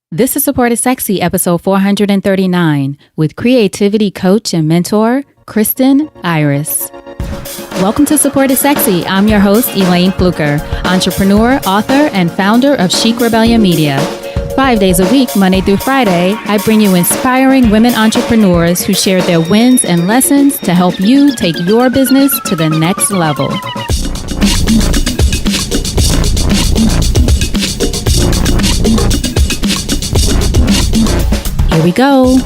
This is Support is Sexy, episode 439, with creativity coach and mentor, Kristin Iris. Welcome to Support is Sexy. I'm your host, Elayne Fluker, entrepreneur, author, and founder of Chic Rebellion Media. 5 days a week, Monday through Friday, I bring you inspiring women entrepreneurs who share their wins and lessons to help you take your business to the next level. Here we go.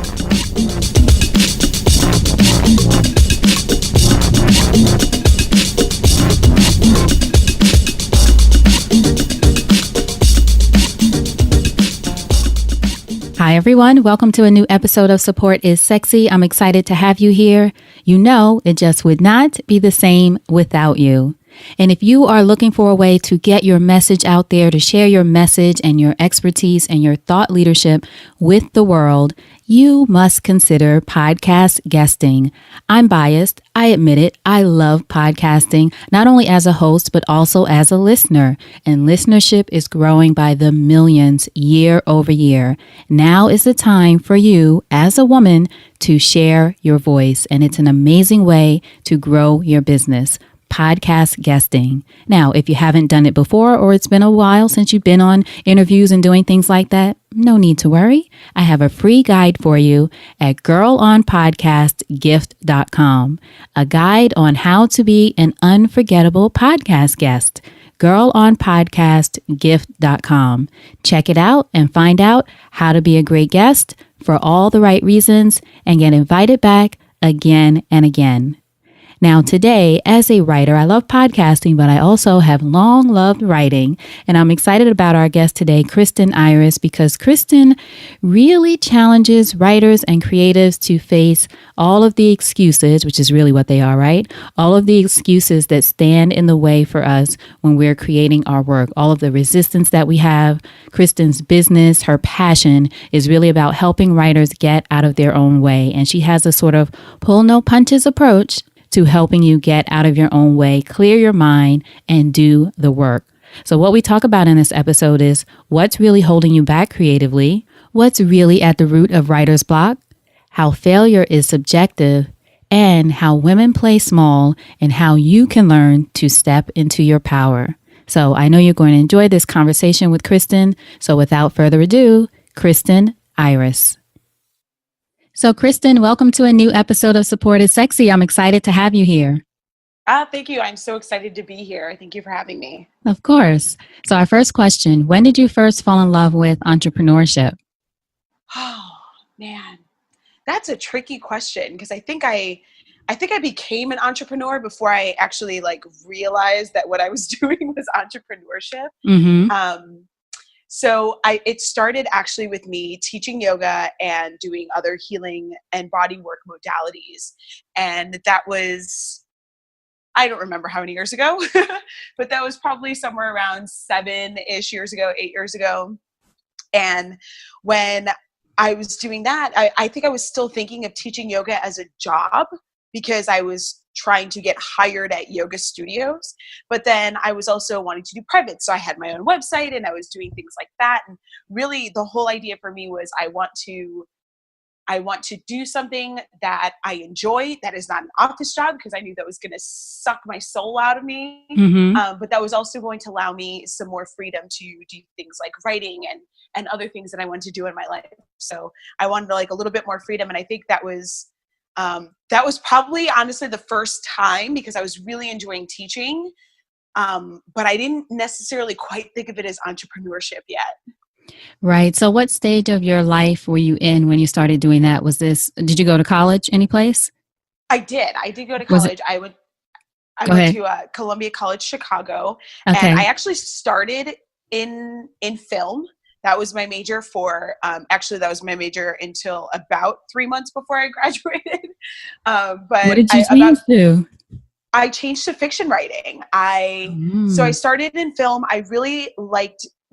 Hi, everyone. Welcome to a new episode of Support is Sexy. I'm excited to have you here. You know, it just would not be the same without you. And if you are looking for a way to get your message out there, to share your message and your expertise and your thought leadership with the world, you must consider podcast guesting. I'm biased. I admit it. I love podcasting, not only as a host, but also as a listener. And listenership is growing by the millions year over year. Now is the time for you as a woman to share your voice. And it's an amazing way to grow your business. Podcast guesting. Now, if you haven't done it before or it's been a while since you've been on interviews and doing things like that, no need to worry. I have a free guide for you at girlonpodcastgift.com, a guide on how to be an unforgettable podcast guest. girlonpodcastgift.com. Check it out and find out how to be a great guest for all the right reasons and get invited back again and again. Now, today, as a writer, I love podcasting, but I also have long loved writing. And I'm excited about our guest today, Kristin Iris, because Kristin really challenges writers and creatives to face all of the excuses, which is really what they are, right? All of the excuses that stand in the way for us when we're creating our work, all of the resistance that we have. Kristin's business, her passion is really about helping writers get out of their own way. And she has a sort of pull no punches approach to helping you get out of your own way, clear your mind, and do the work. So what we talk about in this episode is what's really holding you back creatively, what's really at the root of writer's block, how failure is subjective, and how women play small, and how you can learn to step into your power. So I know you're going to enjoy this conversation with Kristin. So without further ado, Kristin Iris. So, Kristin, welcome to a new episode of Support is Sexy. I'm excited to have you here. Thank you. I'm so excited to be here. Thank you for having me. Of course. So our first question, when did you first fall in love with entrepreneurship? Oh, man, that's a tricky question because I think I became an entrepreneur before I actually realized that what I was doing was entrepreneurship. Mm-hmm. So it started actually with me teaching yoga and doing other healing and body work modalities. And that was, I don't remember how many years ago, but that was probably somewhere around 7-ish years ago, 8 years ago. And when I was doing that, I think I was still thinking of teaching yoga as a job because I was trying to get hired at yoga studios. But then I was also wanting to do private. So I had my own website and I was doing things like that. And really the whole idea for me was I want to do something that I enjoy, that is not an office job, because I knew that was going to suck my soul out of me. Mm-hmm. But that was also going to allow me some more freedom to do things like writing and other things that I wanted to do in my life. So I wanted a little bit more freedom. And I think that was probably honestly the first time, because I was really enjoying teaching. But I didn't necessarily quite think of it as entrepreneurship yet. Right. So what stage of your life were you in when you started doing that? Did you go to college any place? I did go to college. I went to Columbia College, Chicago. Okay. And I actually started in film. That was my major that was my major until about 3 months before I graduated. But what did you change to? I changed to fiction writing. So I started in film.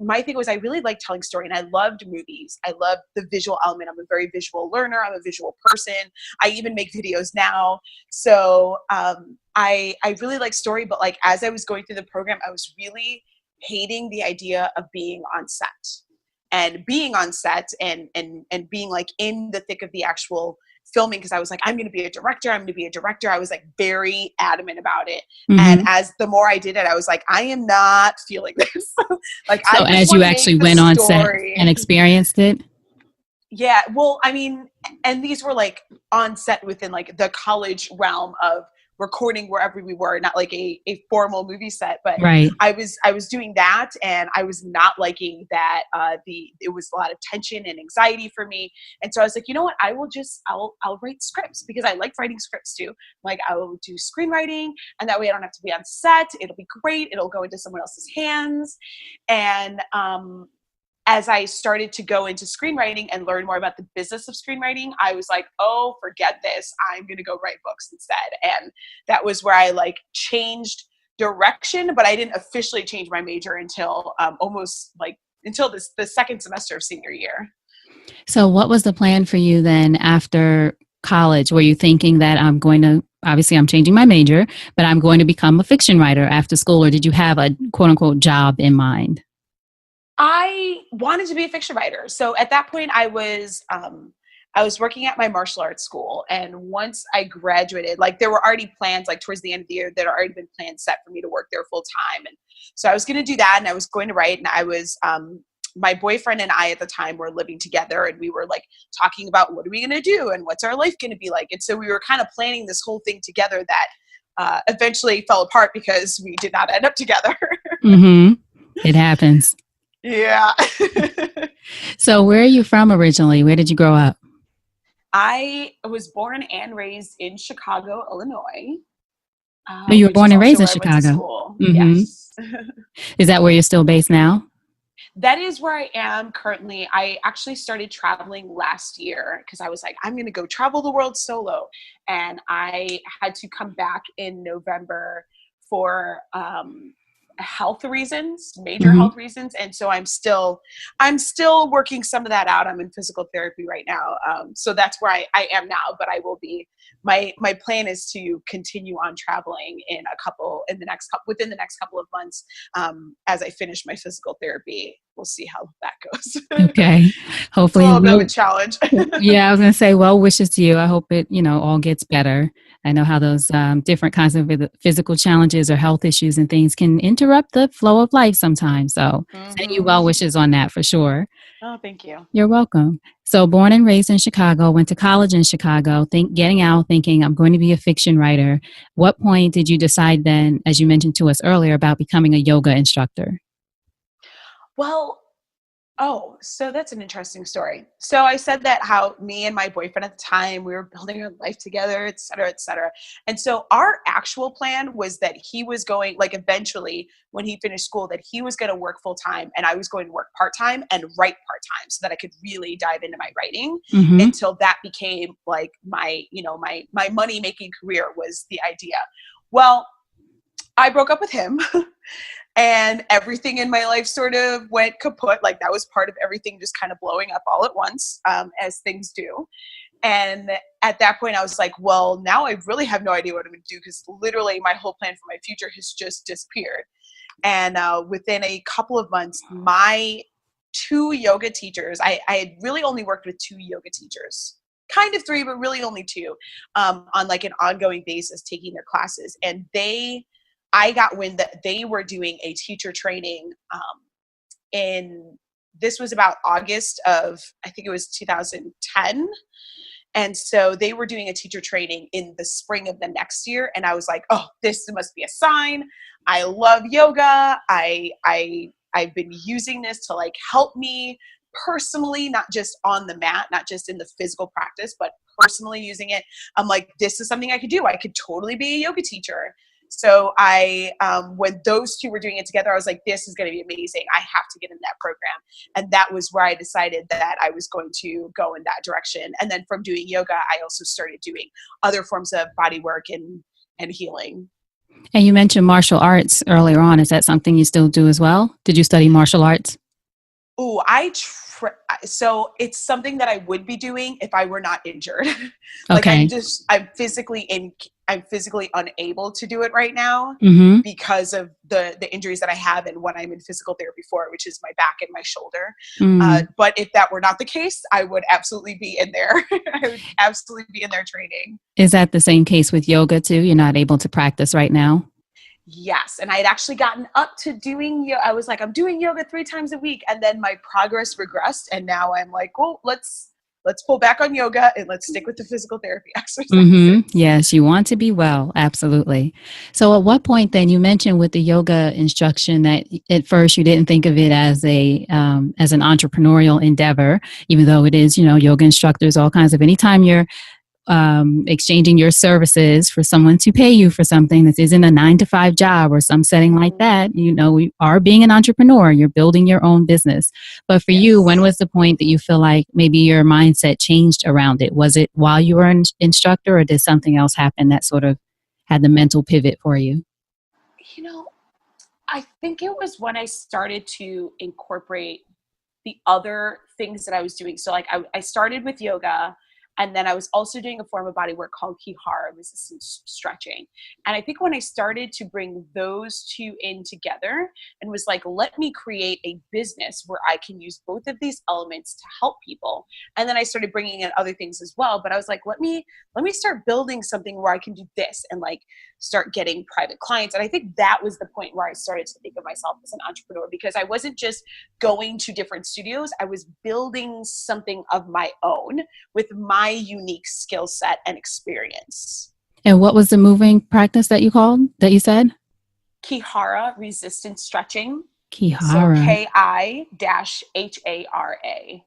My thing was I really liked telling story and I loved movies. I loved the visual element. I'm a very visual learner. I'm a visual person. I even make videos now. So I really like story, but as I was going through the program, I was really hating the idea of being on set. and being on set and being like in the thick of the actual filming, because I was like, I'm going to be a director. I'm going to be a director. I was like very adamant about it. Mm-hmm. And as the more I did it, I was like, I am not feeling this. Like, so I just as you actually went on set and experienced it. Yeah. Well, I mean, and these were like on set within like the college realm of recording wherever we were, not like a formal movie set, but right. I was doing that, and I was not liking that. It was a lot of tension and anxiety for me. And so I was like, you know what, I'll write scripts, because I like writing scripts too. Like, I will do screenwriting, and that way I don't have to be on set. It'll be great. It'll go into someone else's hands. And, as I started to go into screenwriting and learn more about the business of screenwriting, I was like, oh, forget this. I'm going to go write books instead. And that was where I like changed direction, but I didn't officially change my major until until the second semester of senior year. So what was the plan for you then after college? Were you thinking that obviously I'm changing my major, but I'm going to become a fiction writer after school, or did you have a quote unquote job in mind? I wanted to be a fiction writer. So at that point I was working at my martial arts school. And once I graduated, like there were already plans, like towards the end of the year, there had already been plans set for me to work there full time. And so I was going to do that, and I was going to write. And I was, my boyfriend and I at the time were living together, and we were like talking about what are we going to do and what's our life going to be like. And so we were kind of planning this whole thing together that eventually fell apart because we did not end up together. Mm-hmm. It happens. Yeah. So where are you from originally? Where did you grow up? I was born and raised in Chicago, Illinois. You were born and raised in Chicago. Mm-hmm. Yes. Is that where you're still based now? That is where I am currently. I actually started traveling last year because I was like, I'm going to go travel the world solo. And I had to come back in November for health reasons, major health reasons. And so I'm still working some of that out. I'm in physical therapy right now. So that's where I am now, but I will be, my plan is to continue on traveling within the next couple of months. As I finish my physical therapy, we'll see how that goes. Okay. Hopefully it's a little bit of a challenge. Yeah, I was going to say, well wishes to you. I hope it, all gets better. I know how those different kinds of physical challenges or health issues and things can interrupt the flow of life sometimes. So send you well wishes on that for sure. Oh, thank you. You're welcome. So born and raised in Chicago, went to college in Chicago, getting out, thinking I'm going to be a fiction writer. What point did you decide then, as you mentioned to us earlier, about becoming a yoga instructor? Well, so that's an interesting story. So I said that how me and my boyfriend at the time, we were building our life together, et cetera, et cetera. And so our actual plan was that he was going, like eventually when he finished school, that he was going to work full time and I was going to work part-time and write part-time so that I could really dive into my writing until that became like my money-making career was the idea. Well, I broke up with him. And everything in my life sort of went kaput. Like that was part of everything just kind of blowing up all at once, as things do. And at that point I was like, well, now I really have no idea what I'm going to do, because literally my whole plan for my future has just disappeared. And within a couple of months, my two yoga teachers, I had really only worked with two yoga teachers, kind of three, but really only two, on like an ongoing basis taking their classes. And I got wind that they were doing a teacher training this was about August of, I think it was 2010. And so they were doing a teacher training in the spring of the next year. And I was like, oh, this must be a sign. I love yoga. I've been using this to like help me personally, not just on the mat, not just in the physical practice, but personally using it. I'm like, this is something I could do. I could totally be a yoga teacher. So when those two were doing it together, I was like, this is going to be amazing. I have to get in that program. And that was where I decided that I was going to go in that direction. And then from doing yoga, I also started doing other forms of body work and healing. And you mentioned martial arts earlier on. Is that something you still do as well? Did you study martial arts? Oh, so it's something that I would be doing if I were not injured. Like okay. I'm physically I'm physically unable to do it right now Mm-hmm. because of the injuries that I have and what I'm in physical therapy for, which is my back and my shoulder. Mm. But if that were not the case, I would absolutely be in there. I would absolutely be in there training. Is that the same case with yoga too? You're not able to practice right now? Yes. And I had actually gotten up to doing, I was like, I'm doing yoga 3 times a week. And then my progress regressed. And now I'm like, well, let's pull back on yoga and let's stick with the physical therapy exercises. Mm-hmm. Yes, you want to be well. Absolutely. So at what point then you mentioned with the yoga instruction that at first you didn't think of it as as an entrepreneurial endeavor, even though it is, yoga instructors, all kinds of anytime you're exchanging your services for someone to pay you for something that isn't a 9 to 5 job or some setting like that, you are being an entrepreneur, you're building your own business. But for you, when was the point that you feel like maybe your mindset changed around it? Was it while you were an instructor, or did something else happen that sort of had the mental pivot for you? I think it was when I started to incorporate the other things that I was doing. So like I started with yoga, and then I was also doing a form of body work called Kihara, resistance stretching. And I think when I started to bring those two in together and was like, let me create a business where I can use both of these elements to help people. And then I started bringing in other things as well. But I was like, let me start building something where I can do this and like start getting private clients. And I think that was the point where I started to think of myself as an entrepreneur, because I wasn't just going to different studios. I was building something of my own with my unique skill set and experience. And what was the moving practice that you said? Kihara resistance stretching. So Kihara. KI-HARA.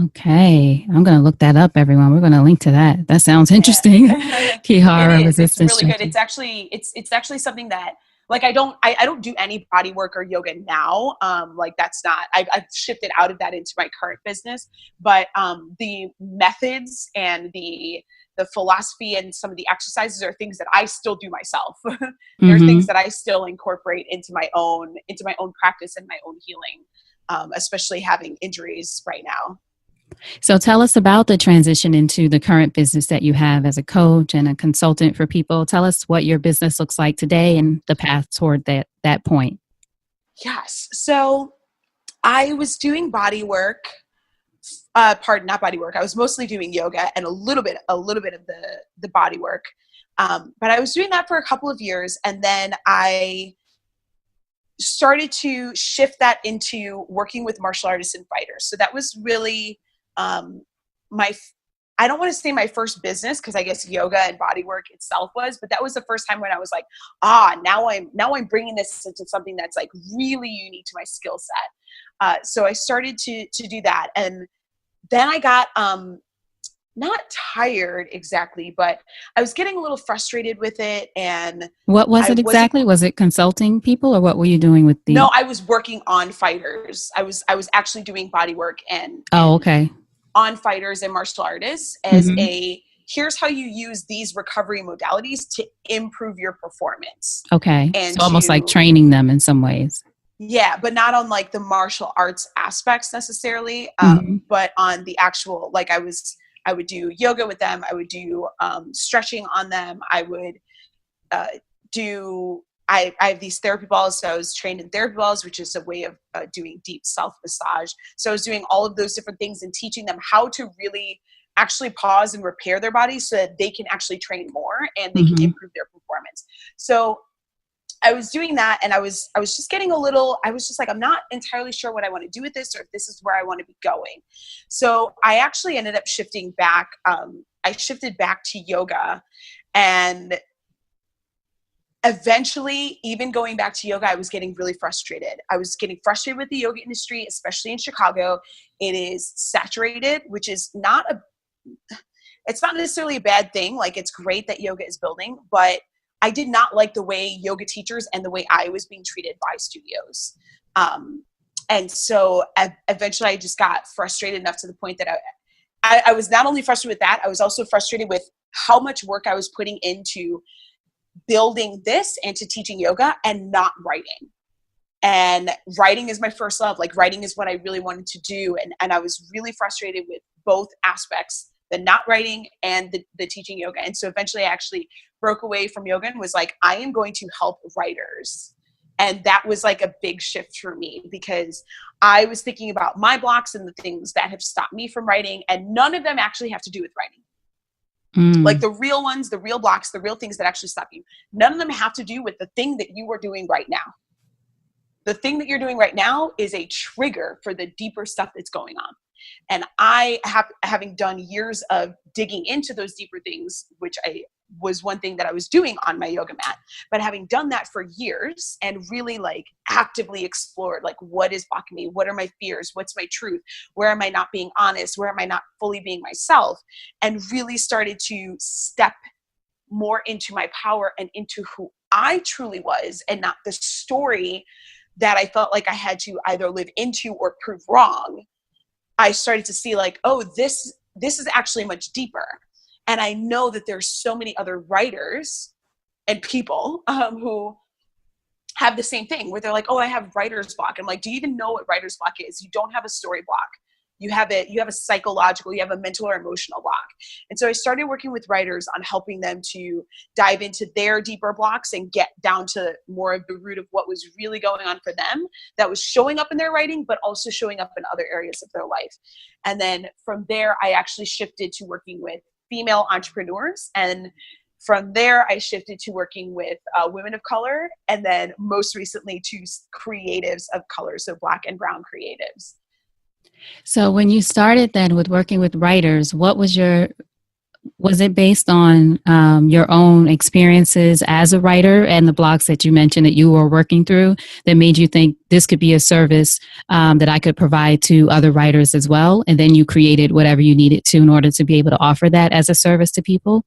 Okay, I'm going to look that up, everyone. We're going to link to that. That sounds interesting. Yeah. Kihara It is. resistance It's really stretching. good. It's actually something that, like, I don't do any body work or yoga now. Like that's not, I've shifted out of that into my current business, but the methods and the philosophy and some of the exercises are things that I still do myself. There are things that I still incorporate into my own practice and my own healing, especially having injuries right now. So tell us about the transition into the current business that you have as a coach and a consultant for people. Tell us what your business looks like today and the path toward that point. Yes. So I was doing body work. Not body work. I was mostly doing yoga and a little bit of the body work. But I was doing that for a couple of years, and then I started to shift that into working with martial artists and fighters. So that was really I don't want to say my first business, because I guess yoga and body work itself was, but that was the first time when I was like, now I'm bringing this into something that's like really unique to my skill set. So I started to do that. And then I got, not tired exactly, but I was getting a little frustrated with it. And what was it exactly? Was it consulting people, or what were you doing with the? No, I was working on fighters. I was actually doing body work and okay. On fighters and martial artists as here's how you use these recovery modalities to improve your performance. Okay. And so almost like training them in some ways. Yeah, but not on like the martial arts aspects necessarily, but on the actual, like I would do yoga with them. I would do stretching on them. I would I have these therapy balls. So I was trained in therapy balls, which is a way of doing deep self massage. So I was doing all of those different things and teaching them how to really actually pause and repair their bodies so that they can actually train more and they can improve their performance. So I was doing that, and I was just getting I was just like, I'm not entirely sure what I want to do with this, or if this is where I want to be going. So I actually ended up shifting back. I shifted back to yoga, and eventually, even going back to yoga, I was getting really frustrated. I was getting frustrated with the yoga industry, especially in Chicago. It is saturated, which is it's not necessarily a bad thing. Like, it's great that yoga is building, but I did not like the way yoga teachers and the way I was being treated by studios. And so eventually I just got frustrated enough to the point that I was not only frustrated with that, I was also frustrated with how much work I was putting into building this and to teaching yoga and not writing. And writing is my first love. Like, writing is what I really wanted to do. And I was really frustrated with both aspects, the not writing and the teaching yoga. And so eventually I actually broke away from yoga and was like, I am going to help writers. And that was like a big shift for me, because I was thinking about my blocks and the things that have stopped me from writing, and none of them actually have to do with writing. Like the real ones, the real blocks, the real things that actually stop you. None of them have to do with the thing that you are doing right now. The thing that you're doing right now is a trigger for the deeper stuff that's going on. And having done years of digging into those deeper things, which was one thing that I was doing on my yoga mat, but having done that for years and really like actively explored, like, what is blocking me? What are my fears? What's my truth? Where am I not being honest? Where am I not fully being myself? And really started to step more into my power and into who I truly was, and not the story that I felt like I had to either live into or prove wrong. I started to see like, oh, this is actually much deeper. And I know that there's so many other writers and people who have the same thing, where they're like, oh, I have writer's block. I'm like, do you even know what writer's block is? You don't have a story block. You have a psychological, you have a mental or emotional block. And so I started working with writers on helping them to dive into their deeper blocks and get down to more of the root of what was really going on for them, that was showing up in their writing, but also showing up in other areas of their life. And then from there, I actually shifted to working with female entrepreneurs. And from there, I shifted to working with women of color. And then most recently to creatives of color, so Black and brown creatives. So when you started then with working with writers, was it based on your own experiences as a writer and the blocks that you mentioned that you were working through that made you think this could be a service that I could provide to other writers as well? And then you created whatever you needed to in order to be able to offer that as a service to people?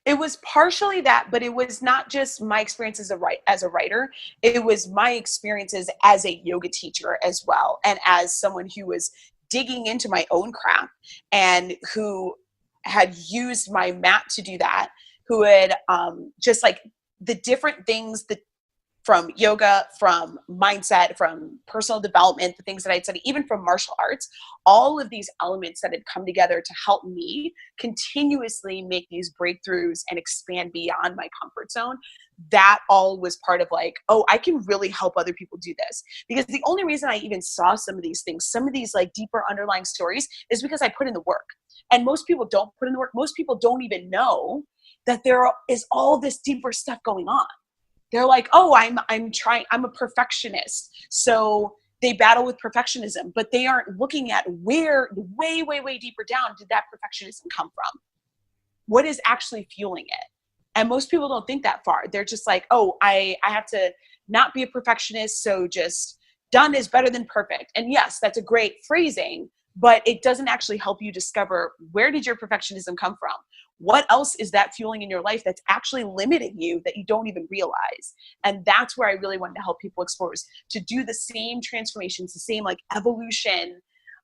It was partially that, but it was not just my experience as a writer. It was my experiences as a yoga teacher as well. And as someone who was digging into my own craft and who had used my mat to do that, who had just like the different things that from yoga, from mindset, from personal development, the things that I'd studied, even from martial arts, all of these elements that had come together to help me continuously make these breakthroughs and expand beyond my comfort zone. That all was part of like, oh, I can really help other people do this. Because the only reason I even saw some of these things, some of these like deeper underlying stories, is because I put in the work. And most people don't put in the work. Most people don't even know that there is all this deeper stuff going on. They're like, oh, I'm a perfectionist. So they battle with perfectionism, but they aren't looking at where way, way, way deeper down did that perfectionism come from? What is actually fueling it? And most people don't think that far. They're just like, oh, I have to not be a perfectionist. So just done is better than perfect. And yes, that's a great phrasing, but it doesn't actually help you discover, where did your perfectionism come from? What else is that fueling in your life that's actually limiting you that you don't even realize? And that's where I really wanted to help people explore, is to do the same transformations, the same like evolution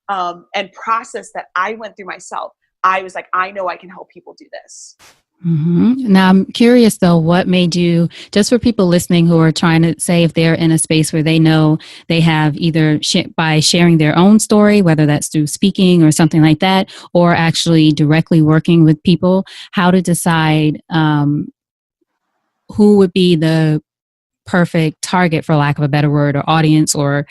and process that I went through myself. I was like, I know I can help people do this. Mm-hmm. Now, I'm curious, though, what made you, just for people listening who are trying to say if they're in a space where they know they have either by sharing their own story, whether that's through speaking or something like that, or actually directly working with people, how to decide who would be the perfect target, for lack of a better word, or audience or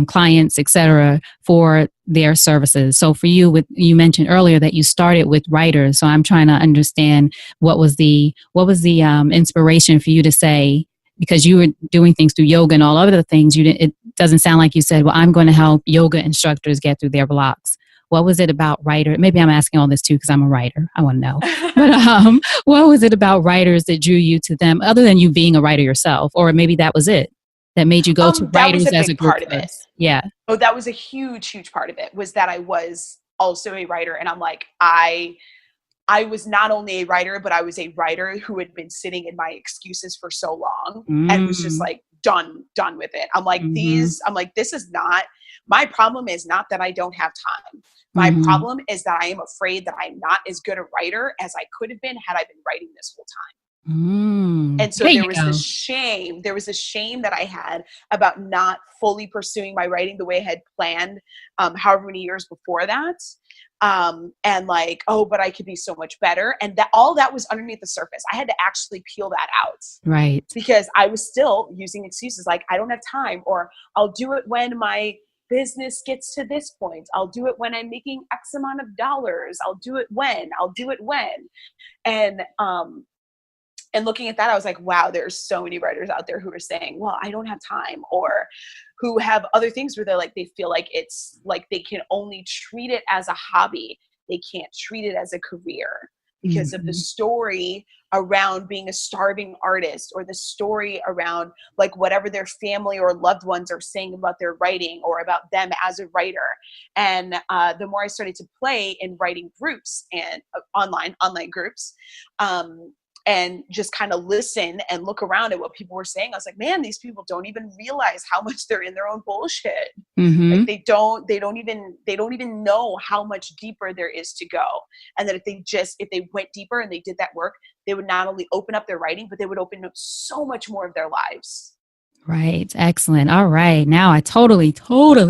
clients, etc., for their services. So for you, you mentioned earlier that you started with writers. So I'm trying to understand what was the inspiration for you to say, because you were doing things through yoga and all other things. It doesn't sound like you said, well, I'm going to help yoga instructors get through their blocks. What was it about writer? Maybe I'm asking all this too because I'm a writer. I want to know. But what was it about writers that drew you to them, other than you being a writer yourself? Or maybe that was it that made you go to writers as a group part of it. Yeah. Oh, that was a huge, huge part of it, was that I was also a writer. And I'm like, I was not only a writer, but I was a writer who had been sitting in my excuses for so long and was just like, done with it. I'm like, this is not, my problem is not that I don't have time. My problem is that I am afraid that I'm not as good a writer as I could have been had I been writing this whole time. And so There there you was go. this shame. There was a shame that I had about not fully pursuing my writing the way I had planned, however many years before that. And like, oh, but I could be so much better. And that all that was underneath the surface. I had to actually peel that out. Right. Because I was still using excuses like, I don't have time, or I'll do it when my business gets to this point. I'll do it when I'm making X amount of dollars. I'll do it when. And looking at that, I was like, wow, there's so many writers out there who are saying, well, I don't have time, or who have other things where they're like, they feel like it's like they can only treat it as a hobby. They can't treat it as a career because of the story around being a starving artist, or the story around like whatever their family or loved ones are saying about their writing or about them as a writer. And the more I started to play in writing groups and online groups, and just kind of listen and look around at what people were saying, I was like, man, these people don't even realize how much they're in their own bullshit. Like they don't even know how much deeper there is to go. And that if they went deeper and they did that work, they would not only open up their writing, but they would open up so much more of their lives. Right. Excellent. All right. Now I totally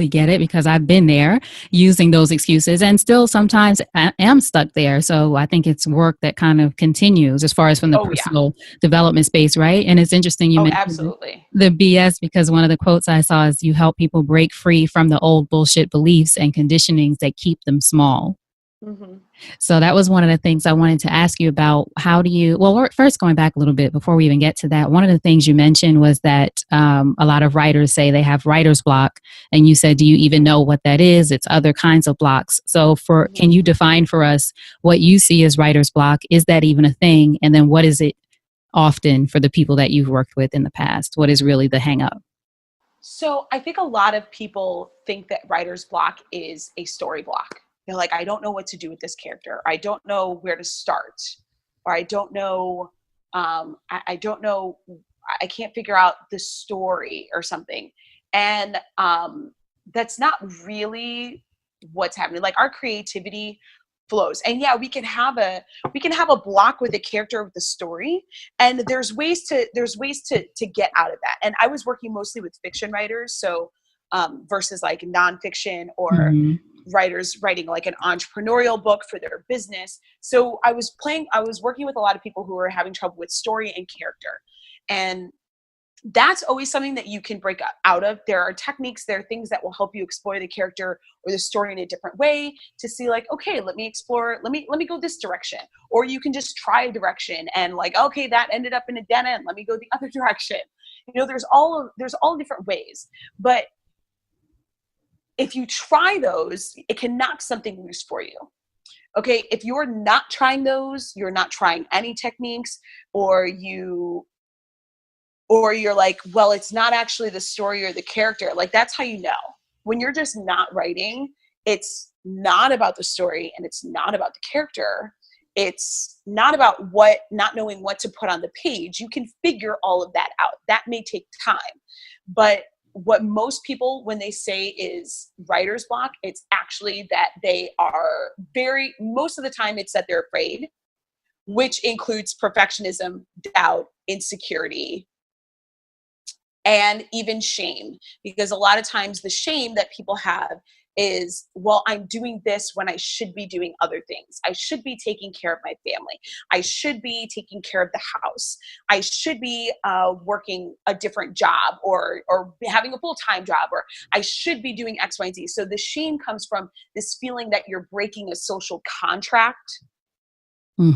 get it, because I've been there using those excuses and still sometimes I am stuck there. So I think it's work that kind of continues as far as from the Oh, yeah. personal development space. Right. And it's interesting you mentioned Absolutely. the BS, because one of the quotes I saw is you help people break free from the old bullshit beliefs and conditionings that keep them small. So that was one of the things I wanted to ask you about. How do you, well, first going back a little bit before we even get to that, one of the things you mentioned was that a lot of writers say they have writer's block. And you said, do you even know what that is? It's other kinds of blocks. So can you define for us what you see as writer's block? Is that even a thing? And then what is it often for the people that you've worked with in the past? What is really the hang up? So I think a lot of people think that writer's block is a story block. They're like, I don't know what to do with this character. I don't know where to start, or I don't know. I don't know. I can't figure out the story or something. And that's not really what's happening. Like our creativity flows, and yeah, we can have a block with a character with the story, and there's ways to get out of that. And I was working mostly with fiction writers, so versus like nonfiction or writers writing like an entrepreneurial book for their business. So I was working with a lot of people who were having trouble with story and character. And that's always something that you can break out of. There are techniques, there are things that will help you explore the character or the story in a different way to see like, okay, let me go this direction. Or you can just try a direction and like, okay, that ended up in a dead end. Let me go the other direction. You know, there's all different ways. But if you try those, it can knock something loose for you. Okay, if you're not trying those, you're not trying any techniques, or you're like, well, it's not actually the story or the character. Like that's how you know. When you're just not writing, it's not about the story and it's not about the character. It's not about not knowing what to put on the page. You can figure all of that out. That may take time, but what most people, when they say is writer's block, it's actually that they are most of the time it's that they're afraid, which includes perfectionism, doubt, insecurity, and even shame. Because a lot of times the shame that people have is, well, I'm doing this when I should be doing other things. I should be taking care of my family. I should be taking care of the house. I should be working a different job or having a full-time job, or I should be doing X, Y, and Z. So the shame comes from this feeling that you're breaking a social contract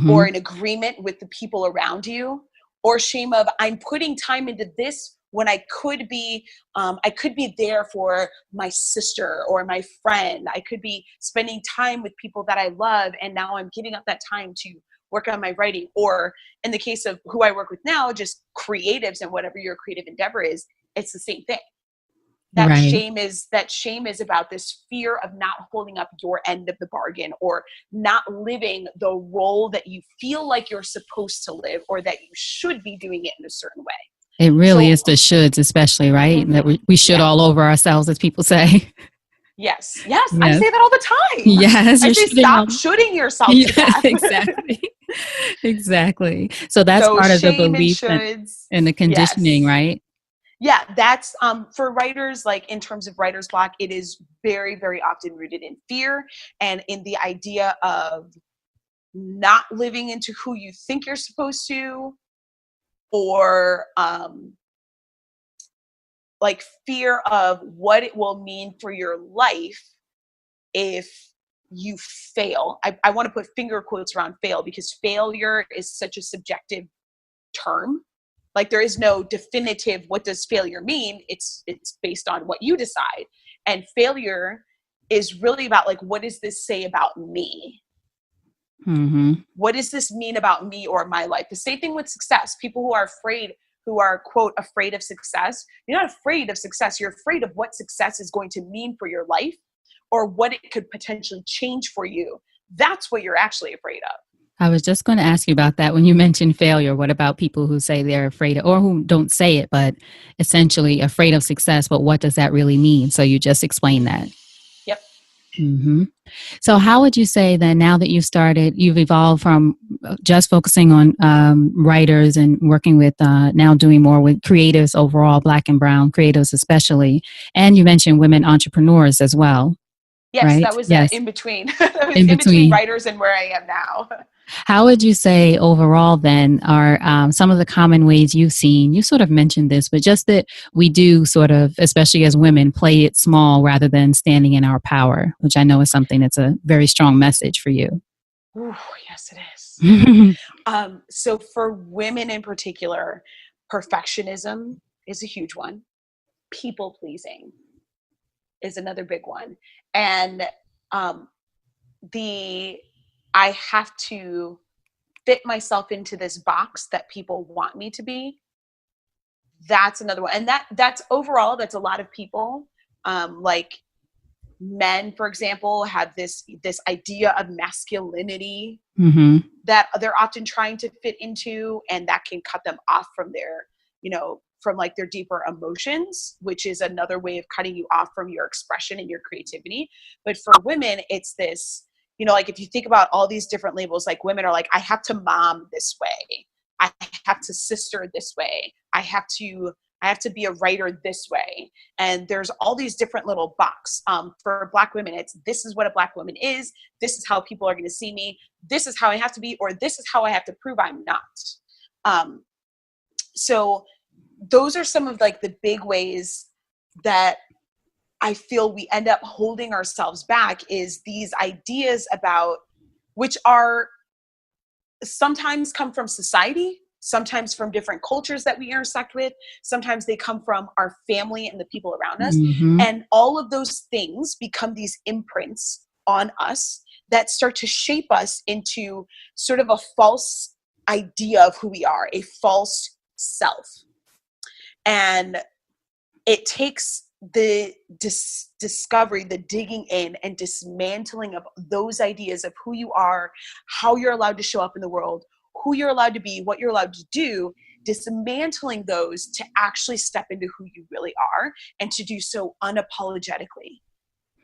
or an agreement with the people around you, or shame of I'm putting time into this when I could be there for my sister or my friend. I could be spending time with people that I love, and now I'm giving up that time to work on my writing. Or in the case of who I work with now, just creatives and whatever your creative endeavor is, it's the same thing. That shame is about this fear of not holding up your end of the bargain, or not living the role that you feel like you're supposed to live, or that you should be doing it in a certain way. It really is the shoulds, especially, right? That we should all over ourselves, as people say. Yes. I say that all the time. Yes. I say stop shooting yourself to death. Exactly. Exactly. So that's So part of the shame and belief shoulds. and the conditioning, Yes. right? Yeah, that's for writers, like in terms of writer's block, it is very, very often rooted in fear and in the idea of not living into who you think you're supposed to, or like fear of what it will mean for your life if you fail. I want to put finger quotes around fail, because failure is such a subjective term. Like there is no definitive what does failure mean. It's based on what you decide. And failure is really about like, what does this say about me? Mm-hmm. What does this mean about me or my life? The same thing with success. People who are afraid, who are, quote, afraid of success. You're not afraid of success. You're afraid of what success is going to mean for your life or what it could potentially change for you. That's what you're actually afraid of. I was just going to ask you about that when you mentioned failure. What about people who say they're afraid of, or who don't say it, but essentially afraid of success? But what does that really mean? So you just explained that. Yep. Mm-hmm. So how would you say that now that you've evolved from just focusing on writers and working with now doing more with creatives overall, Black and brown creatives especially, and you mentioned women entrepreneurs as well, Yes, right? that was Yes, in between. That was in in between between. writers and where I am now. How would you say overall then are some of the common ways you've seen? You sort of mentioned this, but just that we do sort of, especially as women, play it small rather than standing in our power, which I know is something that's a very strong message for you. Ooh, yes, it is. So for women in particular, perfectionism is a huge one. People pleasing is another big one. And um, the I have to fit myself into this box that people want me to be. That's another one. And that's overall, that's a lot of people. Like men, for example, have this idea of masculinity Mm-hmm. that they're often trying to fit into, and that can cut them off from their, from like their deeper emotions, which is another way of cutting you off from your expression and your creativity. But for women, it's this, like if you think about all these different labels, like women are like, I have to mom this way, I have to sister this way, I have to be a writer this way. And there's all these different little boxes. For Black women, it's this is what a Black woman is. This is how people are going to see me. This is how I have to be, or this is how I have to prove I'm not. So those are some of like the big ways that I feel we end up holding ourselves back, is these ideas about, which are sometimes come from society, sometimes from different cultures that we intersect with, sometimes they come from our family and the people around us. Mm-hmm. And all of those things become these imprints on us that start to shape us into sort of a false idea of who we are, a false self. And it takes the discovery, the digging in and dismantling of those ideas of who you are, how you're allowed to show up in the world, who you're allowed to be, what you're allowed to do, dismantling those to actually step into who you really are, and to do so unapologetically.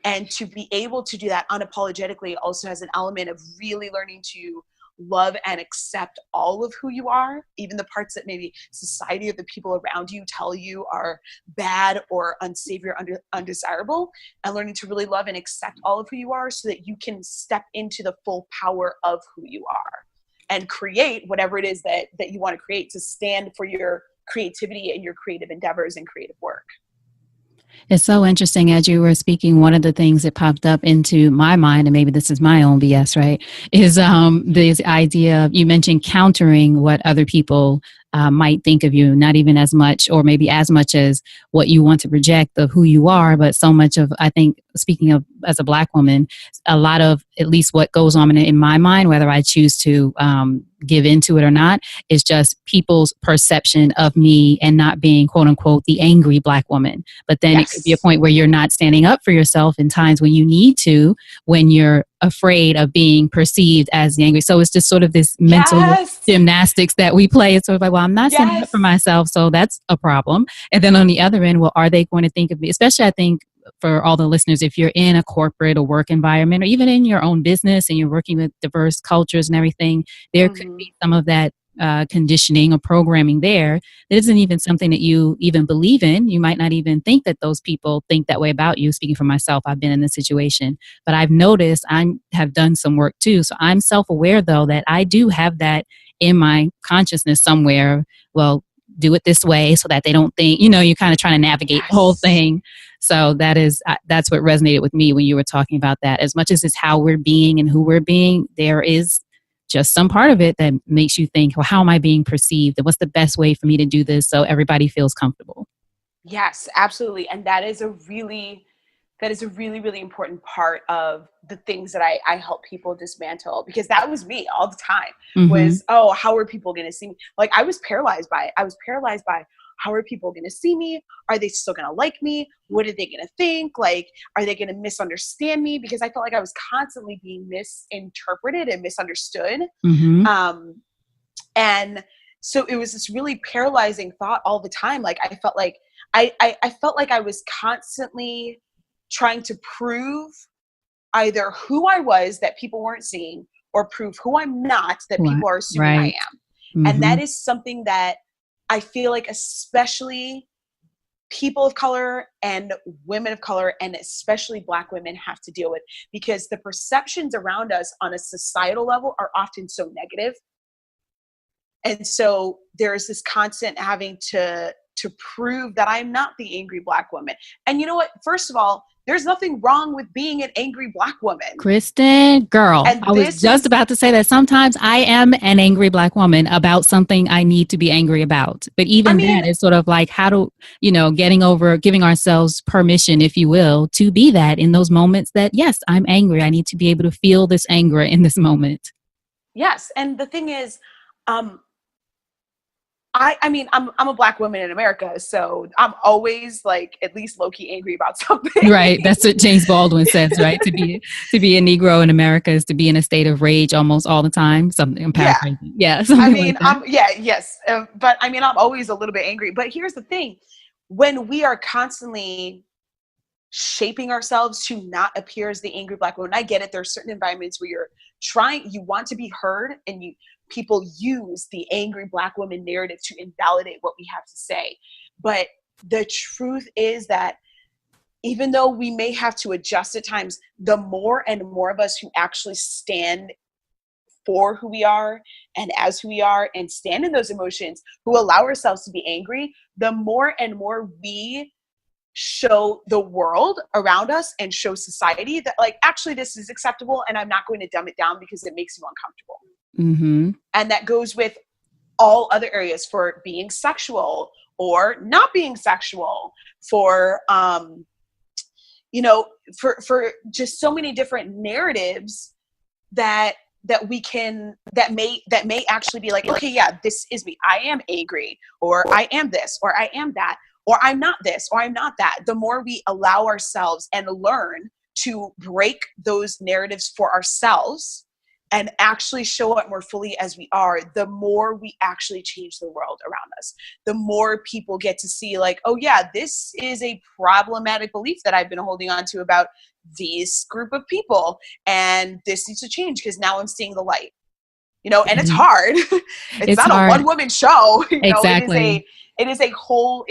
And to be able to do that unapologetically also has an element of really learning to love and accept all of who you are, even the parts that maybe society or the people around you tell you are bad or unsavory or undesirable, and learning to really love and accept all of who you are so that you can step into the full power of who you are and create whatever it is that you want to create, to stand for your creativity and your creative endeavors and creative work. It's so interesting. As you were speaking, one of the things that popped up into my mind, and maybe this is my own BS, right, is this idea of, you mentioned countering what other people might think of you, not even as much, or maybe as much as what you want to project of who you are, but so much of, I think, speaking of as a Black woman, a lot of at least what goes on in my mind, whether I choose to give into it or not, is just people's perception of me and not being, quote unquote, the angry Black woman. But then it could be a point where you're not standing up for yourself in times when you need to, when you're afraid of being perceived as the angry. So it's just sort of this mental gymnastics that we play. It's sort of like, well, I'm not standing up for myself, so that's a problem. And then on the other end, well, are they going to think of me? Especially, I think, for all the listeners, if you're in a corporate or work environment, or even in your own business and you're working with diverse cultures and everything, there could be some of that conditioning or programming there that isn't even something that you even believe in. You might not even think that those people think that way about you. Speaking for myself, I've been in this situation, but I've noticed I have done some work too. So I'm self-aware though that I do have that in my consciousness somewhere. Well, do it this way so that they don't think, you're kind of trying to navigate the whole thing. So that's what resonated with me when you were talking about that. As much as it's how we're being and who we're being, there is just some part of it that makes you think, well, how am I being perceived? And what's the best way for me to do this so everybody feels comfortable? Yes, absolutely. And that is a really, really important part of the things that I help people dismantle, because that was me all the time was, oh, how are people going to see me? Like I was paralyzed by it. I was paralyzed by, how are people going to see me? Are they still going to like me? What are they going to think? Like, are they going to misunderstand me? Because I felt like I was constantly being misinterpreted and misunderstood. And so it was this really paralyzing thought all the time. Like I felt like I felt like I was constantly trying to prove either who I was that people weren't seeing, or prove who I'm not that people are assuming I am. And that is something that I feel like especially people of color and women of color, and especially Black women, have to deal with, because the perceptions around us on a societal level are often so negative. And so there's this constant having to prove that I'm not the angry Black woman. And you know what? First of all, there's nothing wrong with being an angry Black woman. Kristin, girl, and I was just about to say that sometimes I am an angry Black woman about something I need to be angry about. But even that is sort of like how to, giving ourselves permission, if you will, to be that in those moments that, yes, I'm angry. I need to be able to feel this anger in this moment. Yes. And the thing is, I'm a Black woman in America, so I'm always like at least low-key angry about something. Right. That's what James Baldwin says, right? To be a Negro in America is to be in a state of rage almost all the time. Something I'm paraphrasing. Yeah. Yes. But I mean, I'm always a little bit angry. But here's the thing: when we are constantly shaping ourselves to not appear as the angry Black woman, I get it. There's certain environments where you want to be heard, and people use the angry Black woman narrative to invalidate what we have to say. But the truth is that even though we may have to adjust at times, the more and more of us who actually stand for who we are and as who we are and stand in those emotions, who allow ourselves to be angry, the more and more we show the world around us and show society that, like, actually this is acceptable, and I'm not going to dumb it down because it makes you uncomfortable. And that goes with all other areas, for being sexual or not being sexual, for for just so many different narratives that may actually be like, okay, yeah, this is me. I am angry, or I am this, or I am that, or I'm not this, or I'm not that. The more we allow ourselves and learn to break those narratives for ourselves and actually show up more fully as we are, the more we actually change the world around us. The more people get to see, like, oh yeah, this is a problematic belief that I've been holding on to about this group of people, and this needs to change because now I'm seeing the light. And it's hard. It's not hard. A one-woman show. Exactly. It is a whole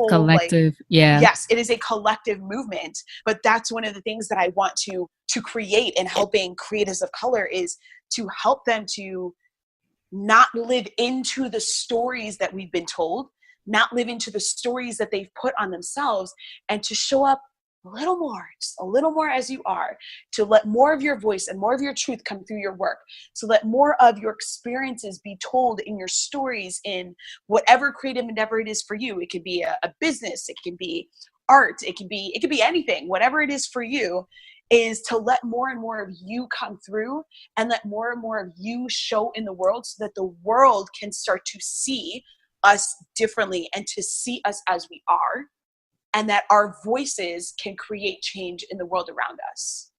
collective. Like, yes, it is a collective movement. But that's one of the things that I want to create in helping creatives of color, is to help them to not live into the stories that we've been told, not live into the stories that they've put on themselves, and to show up just a little more as you are, to let more of your voice and more of your truth come through your work, to let more of your experiences be told in your stories, in whatever creative endeavor it is for you. It could be a business, it can be art, it can be anything, whatever it is for you, is to let more and more of you come through, and let more and more of you show in the world, so that the world can start to see us differently and to see us as we are, and that our voices can create change in the world around us.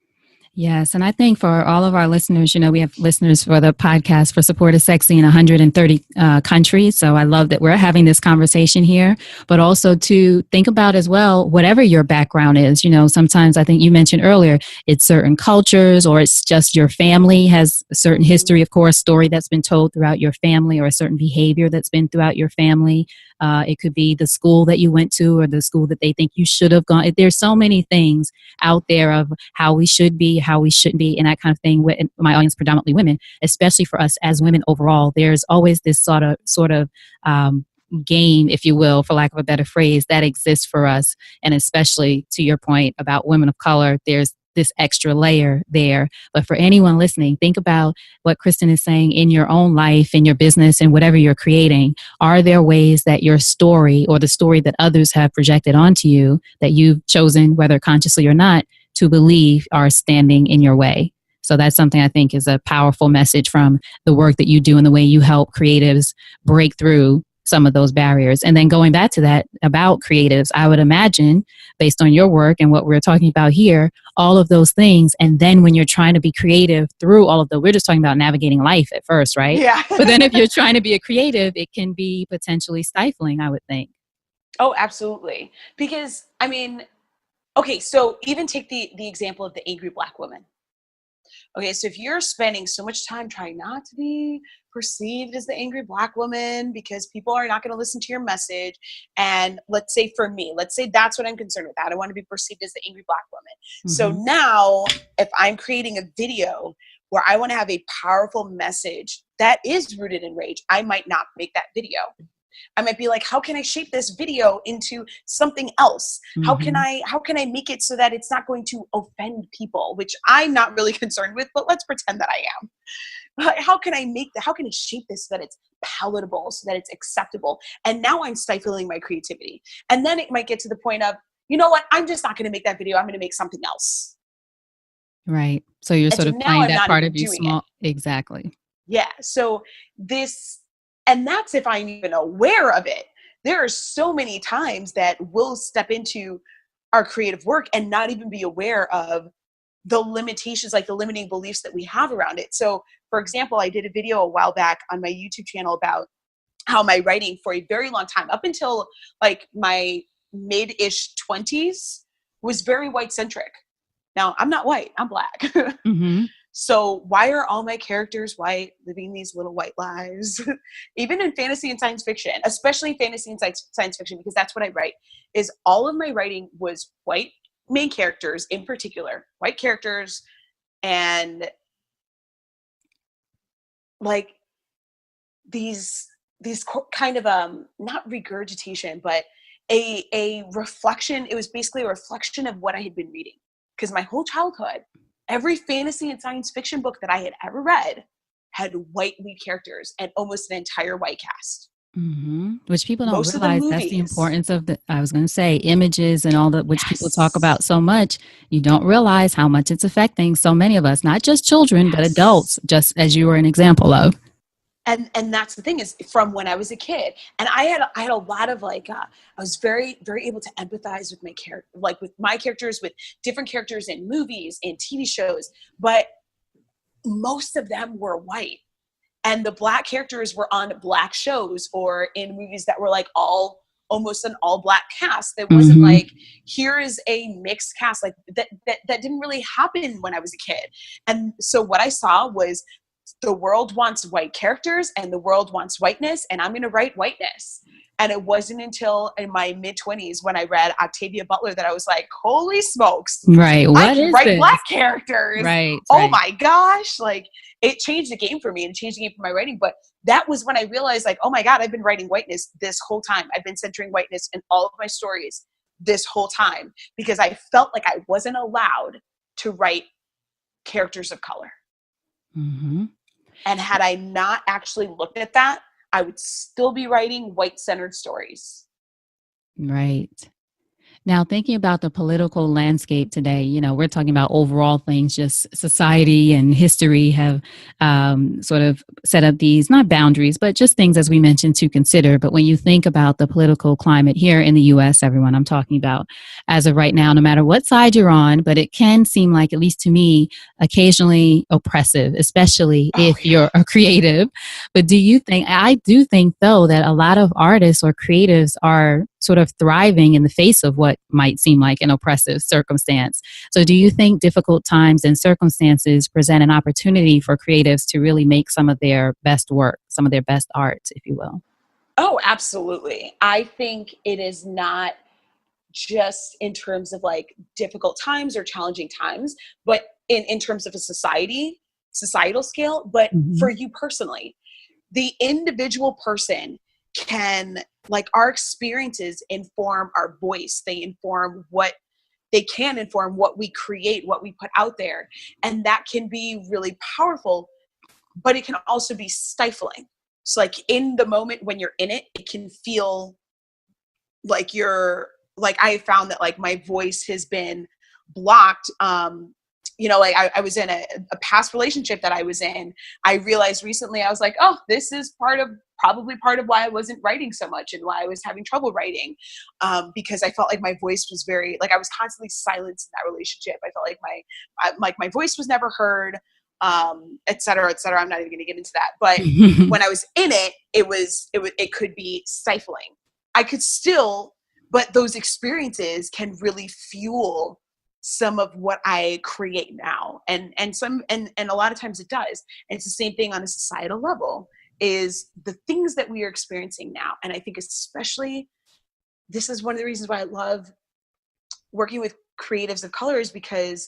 Yes. And I think for all of our listeners, we have listeners for the podcast for Support is Sexy in 130 countries. So I love that we're having this conversation here, but also to think about as well, whatever your background is. Sometimes I think you mentioned earlier, it's certain cultures or it's just your family has a certain history, of course, story that's been told throughout your family or a certain behavior that's been throughout your family. It could be the school that you went to or the school that they think you should have gone. There's so many things out there of how we should be, how we shouldn't be, and that kind of thing. With my audience, predominantly women, especially for us as women overall, there's always this sort of game, if you will, for lack of a better phrase, that exists for us. And especially to your point about women of color, there's this extra layer there. But for anyone listening, think about what Kristin is saying in your own life, in your business, and whatever you're creating. Are there ways that your story or the story that others have projected onto you that you've chosen, whether consciously or not, to believe are standing in your way? So that's something I think is a powerful message from the work that you do and the way you help creatives break through some of those barriers. And then going back to that about creatives, I would imagine, based on your work and what we're talking about here, all of those things. And then when you're trying to be creative through all of we're just talking about navigating life at first, right? Yeah. But then if you're trying to be a creative, it can be potentially stifling, I would think. Oh, absolutely. Because, okay, so even take the example of the angry Black woman. Okay, so if you're spending so much time trying not to be perceived as the angry Black woman because people are not going to listen to your message, and let's say for me, let's say that's what I'm concerned with. I don't want to be perceived as the angry Black woman. Mm-hmm. So now if I'm creating a video where I want to have a powerful message that is rooted in rage, I might not make that video. I might be like, how can I shape this video into something else? Mm-hmm. How can I make it so that it's not going to offend people, which I'm not really concerned with, but let's pretend that I am. How can I shape this so that it's palatable, so that it's acceptable? And now I'm stifling my creativity. And then it might get to the point of, you know what? I'm just not going to make that video. I'm going to make something else. Right. So you're sort of playing that part of you small. Exactly. Yeah. So and that's if I'm even aware of it. There are so many times that we'll step into our creative work and not even be aware of the limitations, like the limiting beliefs that we have around it. So, for example, I did a video a while back on my YouTube channel about how my writing for a very long time, up until like my mid-ish 20s, was very white-centric. Now, I'm not white, I'm Black. Mm-hmm. So why are all my characters white, living these little white lives? Even in fantasy and science fiction, especially fantasy and science fiction, because that's what I write, is all of my writing was white main characters, in particular, white characters, and like these kind of not regurgitation, but a reflection. It was basically a reflection of what I had been reading, because my whole childhood, every fantasy and science fiction book that I had ever read had white lead characters and almost an entire white cast. Mm-hmm. Which people don't realize that's the importance of I was going to say, images and all that, which people talk about so much. You don't realize how much it's affecting so many of us, not just children, but adults, just as you were an example of. And that's the thing, is from when I was a kid, and I had a lot of I was very, very able to empathize with with my characters, with different characters in movies and TV shows, but most of them were white, and the Black characters were on Black shows or in movies that were like almost an all Black cast. That wasn't mm-hmm. like, here is a mixed cast, like that didn't really happen when I was a kid. And so what I saw was, the world wants white characters and the world wants whiteness, and I'm going to write whiteness. And it wasn't until in my mid-20s when I read Octavia Butler that I was like, holy smokes. Right. I can write Black characters. Right. Oh my gosh. Like, it changed the game for me, and it changed the game for my writing. But that was when I realized, like, oh my God, I've been writing whiteness this whole time. I've been centering whiteness in all of my stories this whole time, because I felt like I wasn't allowed to write characters of color. Mm-hmm. And had I not actually looked at that, I would still be writing white-centered stories. Right. Now, thinking about the political landscape today, we're talking about overall things, just society and history have sort of set up these, not boundaries, but just things, as we mentioned, to consider. But when you think about the political climate here in the U.S., everyone, I'm talking about as of right now, no matter what side you're on, but it can seem like, at least to me, occasionally oppressive, especially if you're a creative. But I do think, though, that a lot of artists or creatives are sort of thriving in the face of what might seem like an oppressive circumstance. So do you think difficult times and circumstances present an opportunity for creatives to really make some of their best work, some of their best art, if you will? Oh, absolutely. I think it is not just in terms of like difficult times or challenging times, but in terms of a societal scale, but Mm-hmm. for you personally, the individual person can, like, our experiences inform our voice. They can inform what we create, what we put out there. And that can be really powerful, but it can also be stifling. So like in the moment when you're in it, it can feel like I found that like my voice has been blocked. Like I was in a past relationship that I was in. I realized recently, I was like, oh, this is probably part of why I wasn't writing so much and why I was having trouble writing. Because I felt like my voice was I was constantly silenced in that relationship. I felt like my voice was never heard, et cetera, et cetera. I'm not even going to get into that. But when I was in it, it could be stifling. But those experiences can really fuel some of what I create now. And a lot of times it does. And it's the same thing on a societal level, is the things that we are experiencing now. And I think especially this is one of the reasons why I love working with creatives of color, is because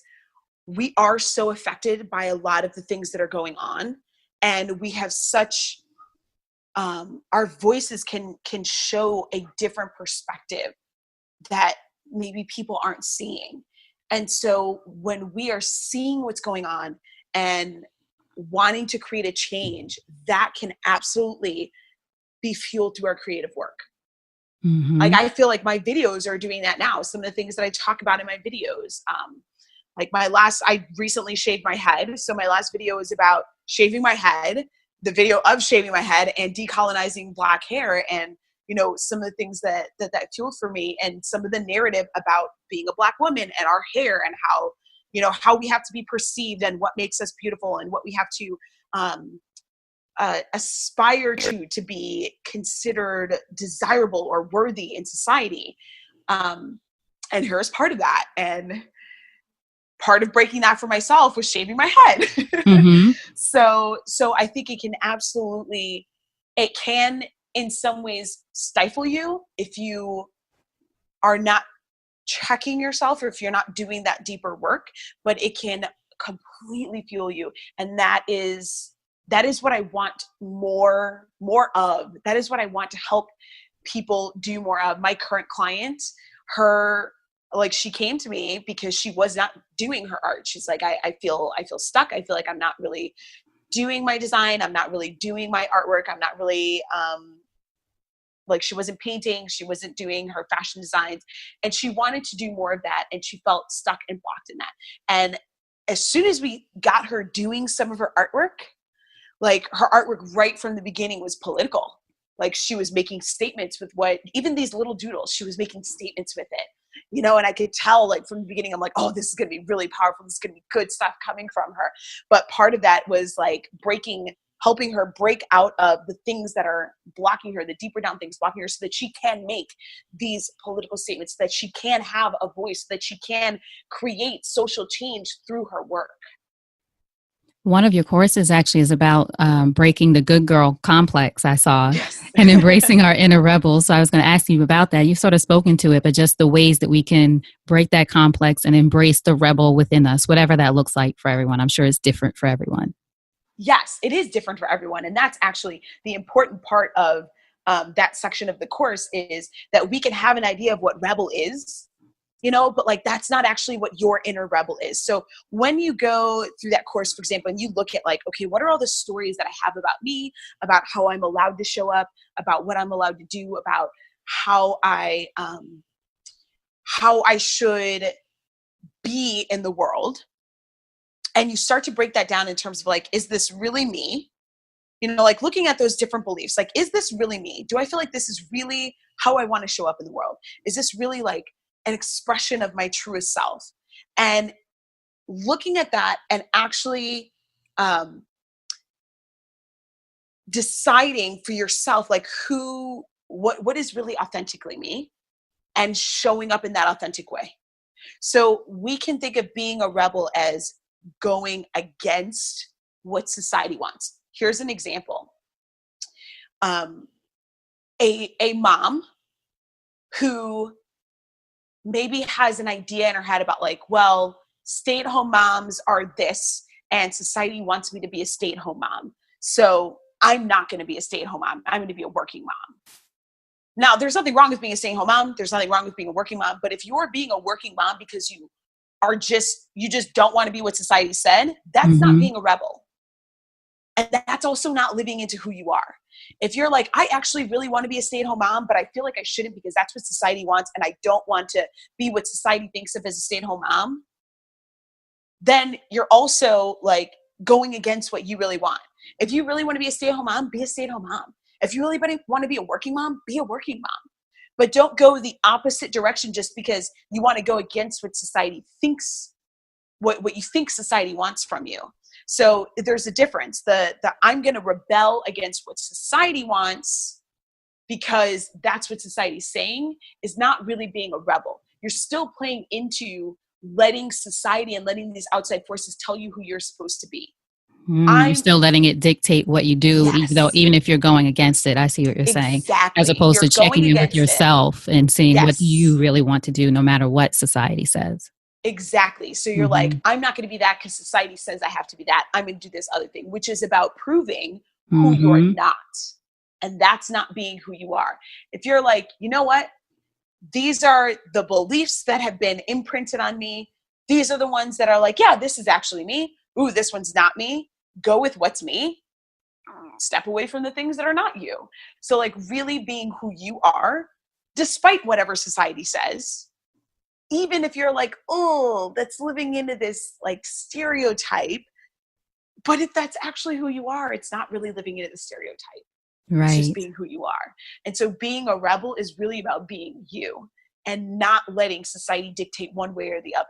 we are so affected by a lot of the things that are going on. And we have such our voices can show a different perspective that maybe people aren't seeing. And so when we are seeing what's going on and wanting to create a change, that can absolutely be fueled through our creative work. Like, Mm-hmm. I feel like my videos are doing that now. Some of the things that I talk about in my videos, I recently shaved my head. So my last video is about shaving my head, the video of shaving my head and decolonizing Black hair. And, some of the things that fueled for me, and some of the narrative about being a Black woman and our hair, and how we have to be perceived and what makes us beautiful and what we have to aspire to be considered desirable or worthy in society. And hair is part of that. And part of breaking that for myself was shaving my head. Mm-hmm. So I think it can in some ways stifle you if you are not checking yourself, or if you're not doing that deeper work, but it can completely fuel you. And that is what I want more of. That is what I want to help people do more of. My current client, she came to me because she was not doing her art. She's like, I feel stuck. I feel like I'm not really doing my design. I'm not really doing my artwork. I'm not really, she wasn't painting. She wasn't doing her fashion designs, and she wanted to do more of that. And she felt stuck and blocked in that. And as soon as we got her doing some of her artwork, like her artwork right from the beginning was political. Like, she was making statements with even these little doodles, she was making statements with it, and I could tell, like, from the beginning, I'm like, oh, this is going to be really powerful. This is going to be good stuff coming from her. But part of that was like helping her break out of the things that are blocking her, the deeper down things blocking her, so that she can make these political statements, that she can have a voice, that she can create social change through her work. One of your courses actually is about breaking the good girl complex, I saw, Yes. and embracing our inner rebels. So I was going to ask you about that. You've sort of spoken to it, but just the ways that we can break that complex and embrace the rebel within us, whatever that looks like for everyone. I'm sure it's different for everyone. Yes, it is different for everyone. And that's actually the important part of that section of the course, is that we can have an idea of what rebel is, but like, that's not actually what your inner rebel is. So when you go through that course, for example, and you look at like, okay, what are all the stories that I have about me, about how I'm allowed to show up, about what I'm allowed to do, about how I how I should be in the world. And you start to break that down in terms of like, is this really me? You know, like looking at those different beliefs, like, is this really me? Do I feel like this is really how I want to show up in the world? Is this really like an expression of my truest self? And looking at that and actually deciding for yourself, like what is really authentically me, and showing up in that authentic way. So we can think of being a rebel as going against what society wants. Here's an example. A mom who maybe has an idea in her head about like, well, stay-at-home moms are this, and society wants me to be a stay-at-home mom. So I'm not going to be a stay-at-home mom. I'm going to be a working mom. Now, there's nothing wrong with being a stay-at-home mom. There's nothing wrong with being a working mom. But if you're being a working mom because you just don't want to be what society said, that's not being a rebel. And that's also not living into who you are. If you're like, I actually really want to be a stay-at-home mom, but I feel like I shouldn't because that's what society wants, and I don't want to be what society thinks of as a stay-at-home mom, then you're also like going against what you really want. If you really want to be a stay-at-home mom, be a stay-at-home mom. If you really want to be a working mom, be a working mom. But don't go the opposite direction just because you want to go against what society thinks, what you think society wants from you. So there's a difference. The I'm going to rebel against what society wants because that's what society's saying is not really being a rebel. You're still playing into letting society and letting these outside forces tell you who you're supposed to be. You're still letting it dictate what you do, yes. even if you're going against it. I see what you're saying. Exactly. As opposed You're to checking in with yourself and seeing what do you really want to do, no matter what society says. Exactly. So you're like, I'm not going to be that because society says I have to be that. I'm going to do this other thing, which is about proving who you're not. And that's not being who you are. If you're like, you know what? These are the beliefs that have been imprinted on me. These are the ones that are like, yeah, this is actually me. Ooh, this one's not me. Go with what's me. Step away from the things that are not you. So like really being who you are, despite whatever society says, even if you're like, oh, that's living into this like stereotype. But if that's actually who you are, it's not really living into the stereotype. Right. It's just being who you are. And so being a rebel is really about being you and not letting society dictate one way or the other.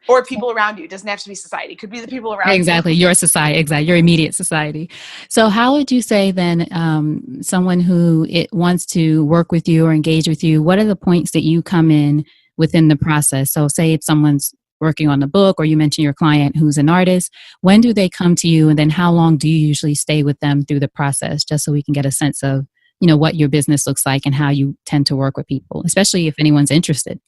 Or people around you. It doesn't have to be society. It could be the people around you. Exactly. Your society. Exactly. Your immediate society. So how would you say then someone who wants to work with you or engage with you, what are the points that you come in within the process? So say if someone's working on the book, or you mentioned your client who's an artist, when do they come to you? And then how long do you usually stay with them through the process, just so we can get a sense of, what your business looks like and how you tend to work with people, especially if anyone's interested?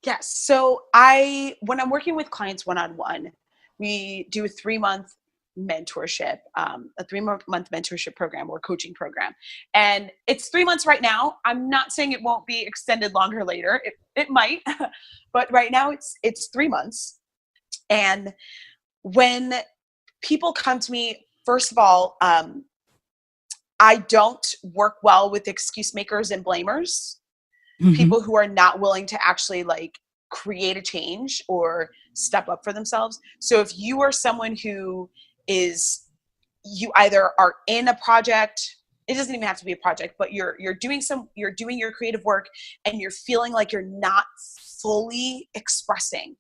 Yes. So when I'm working with clients one-on-one, we do a 3-month mentorship, a 3-month mentorship program or coaching program. And it's 3 months right now. I'm not saying it won't be extended longer later. It might, but right now it's 3 months. And when people come to me, first of all, I don't work well with excuse makers and blamers. People who are not willing to actually like create a change or step up for themselves. So if you are someone who you either are in a project, it doesn't even have to be a project, but you're doing your creative work and you're feeling like you're not fully expressing,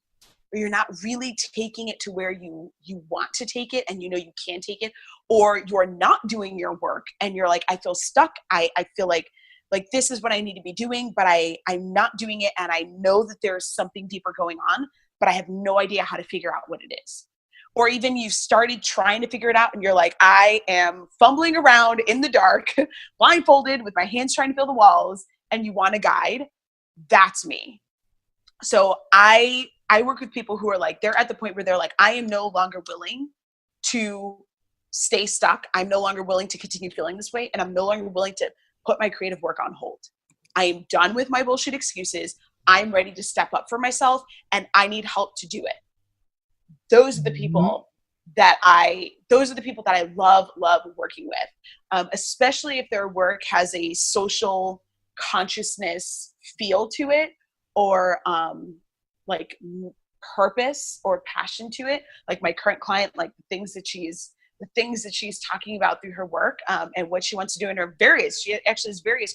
or you're not really taking it to where you want to take it and you can take it, or you're not doing your work and you're like, I feel stuck. I feel like this is what I need to be doing, but I'm not doing it. And I know that there's something deeper going on, but I have no idea how to figure out what it is. Or even you've started trying to figure it out and you're like, I am fumbling around in the dark, blindfolded with my hands trying to feel the walls, and you want a guide. That's me. So I work with people who are like, they're at the point where they're like, I am no longer willing to stay stuck. I'm no longer willing to continue feeling this way. And I'm no longer willing to put my creative work on hold. I am done with my bullshit excuses. I'm ready to step up for myself and I need help to do it. Those are the people that I love working with, especially if their work has a social consciousness feel to it, or like purpose or passion to it. Like my current client, like the things that she's talking about through her work, and what she wants to do in her she actually has various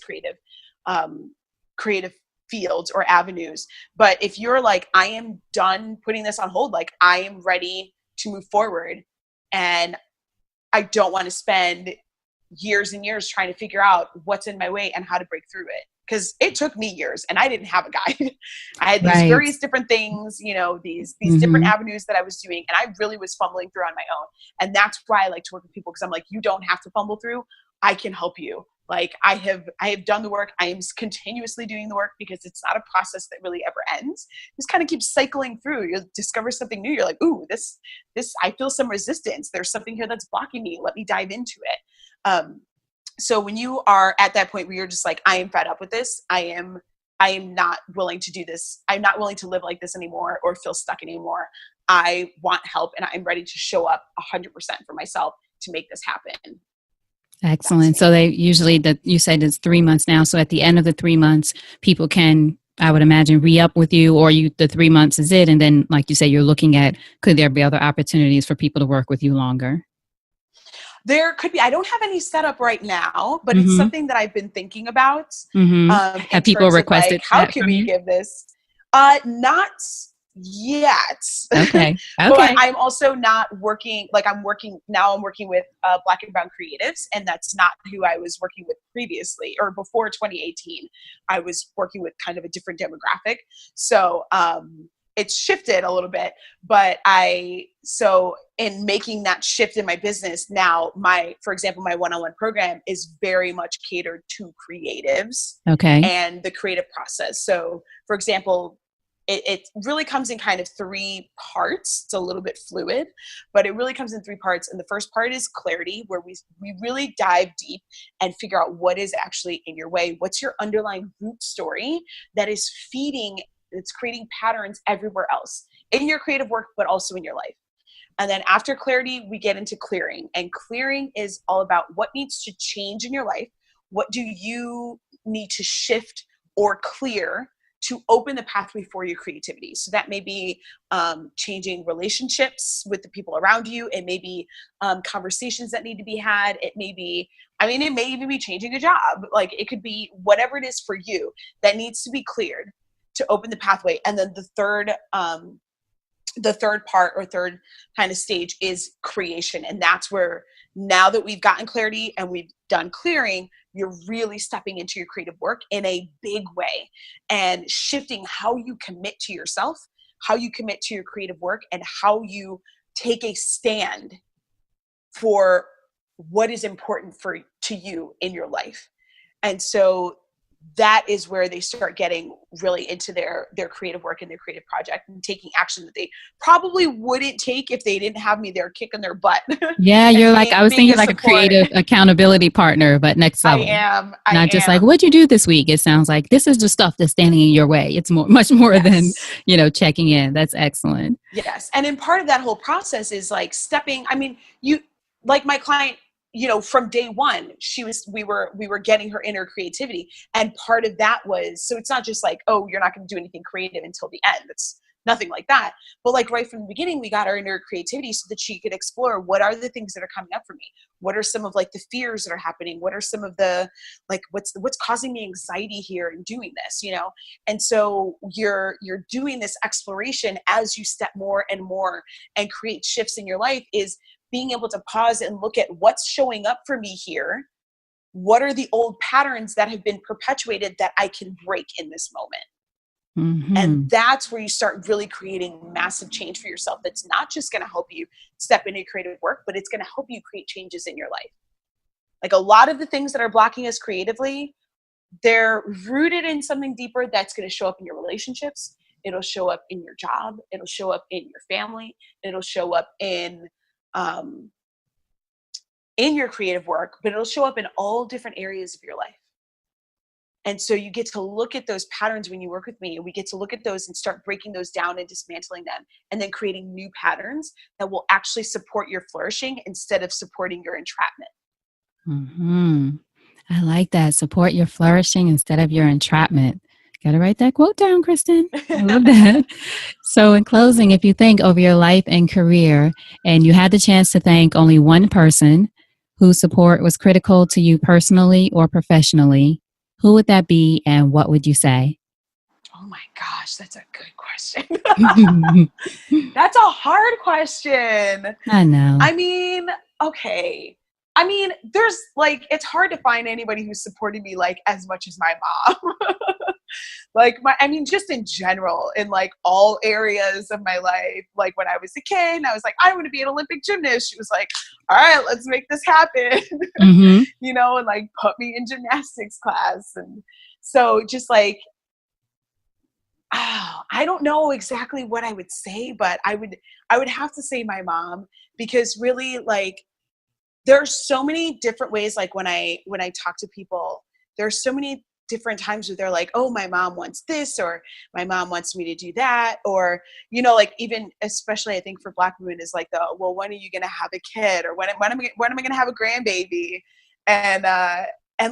creative fields or avenues. But if you're like, I am done putting this on hold, like I am ready to move forward, and I don't want to spend years and years trying to figure out what's in my way and how to break through it. Because it took me years and I didn't have a guide. I had these various different things, these different avenues that I was doing, and I really was fumbling through on my own. And that's why I like to work with people, because I'm like, you don't have to fumble through. I can help you. Like I have done the work. I am continuously doing the work, because it's not a process that really ever ends. Just kind of keeps cycling through. You'll discover something new. You're like, ooh, this, I feel some resistance. There's something here that's blocking me. Let me dive into it. So when you are at that point where you're just like, I am fed up with this. I am not willing to do this. I'm not willing to live like this anymore or feel stuck anymore. I want help, and I'm ready to show up 100% for myself to make this happen. Excellent. So they usually, you said it's 3 months now. So at the end of the 3 months, people can, I would imagine, re-up with you, or the 3 months is it. And then, like you say, you're looking at, could there be other opportunities for people to work with you longer? There could be. I don't have any set up right now, but it's something that I've been thinking about. Have people requested? Like, how can we give this? Not yet. Okay. But I'm also not working. Like I'm working with Black and Brown creatives, and that's not who I was working with previously or before 2018. I was working with kind of a different demographic. So it's shifted a little bit, but so in making that shift in my business now, for example, my one-on-one program is very much catered to creatives and the creative process. So for example, it really comes in kind of 3 parts. It's a little bit fluid, but it really comes in 3 parts. And the first part is clarity, where we really dive deep and figure out what is actually in your way. What's your underlying root story that is it's creating patterns everywhere else in your creative work, but also in your life. And then after clarity, we get into clearing. And clearing is all about what needs to change in your life. What do you need to shift or clear to open the pathway for your creativity? So that may be changing relationships with the people around you. It may be conversations that need to be had. It may even be changing a job. Like it could be whatever it is for you that needs to be cleared to open the pathway. And then the third part or third kind of stage is creation. And that's where, now that we've gotten clarity and we've done clearing, you're really stepping into your creative work in a big way and shifting how you commit to yourself, how you commit to your creative work, and how you take a stand for what is important to you in your life. And so that is where they start getting really into their creative work and their creative project and taking action that they probably wouldn't take if they didn't have me there kicking their butt. Yeah, I was thinking like a creative accountability partner, but next level. Not just like, what'd you do this week? It sounds like this is the stuff that's standing in your way. It's much more than, checking in. That's excellent. Yes. And in part of that whole process is like like my client, from day one, we were getting her inner creativity. And part of that was, so it's not just like, oh, you're not going to do anything creative until the end. It's nothing like that. But like right from the beginning, we got her inner creativity so that she could explore what are the things that are coming up for me? What are some of like the fears that are happening? What are some of the, like, what's causing me anxiety here in doing this, And so you're doing this exploration as you step more and more and create shifts in your life, is being able to pause and look at what's showing up for me here. What are the old patterns that have been perpetuated that I can break in this moment? And that's where you start really creating massive change for yourself. That's not just going to help you step into creative work, but it's going to help you create changes in your life. Like a lot of the things that are blocking us creatively, they're rooted in something deeper that's going to show up in your relationships. It'll show up in your job. It'll show up in your family. It'll show up in your creative work, but it'll show up in all different areas of your life. And so you get to look at those patterns when you work with me, and we get to look at those and start breaking those down and dismantling them, and then creating new patterns that will actually support your flourishing instead of supporting your entrapment. I like that. Support your flourishing instead of your entrapment. Got to write that quote down, Kristin. I love that. So in closing, if you think over your life and career and you had the chance to thank only one person whose support was critical to you personally or professionally, who would that be and what would you say? Oh my gosh, that's a good question. That's a hard question. I know. I mean, okay. I mean, there's like, it's hard to find anybody who supported me like as much as my mom. Like I mean, just in general, in like all areas of my life. Like when I was a kid, I was like, I want to be an Olympic gymnast. She was like, all right, let's make this happen. Mm-hmm. You know, and like put me in gymnastics class. And so just like, I don't know exactly what I would say, but I would have to say my mom, because really like there are so many different ways. Like when I talk to people, there's so many different times where they're like, oh, my mom wants this, or my mom wants me to do that. Or, you know, like even especially I think for Black women is like well, when are you going to have a kid? Or when am I going to have a grandbaby? And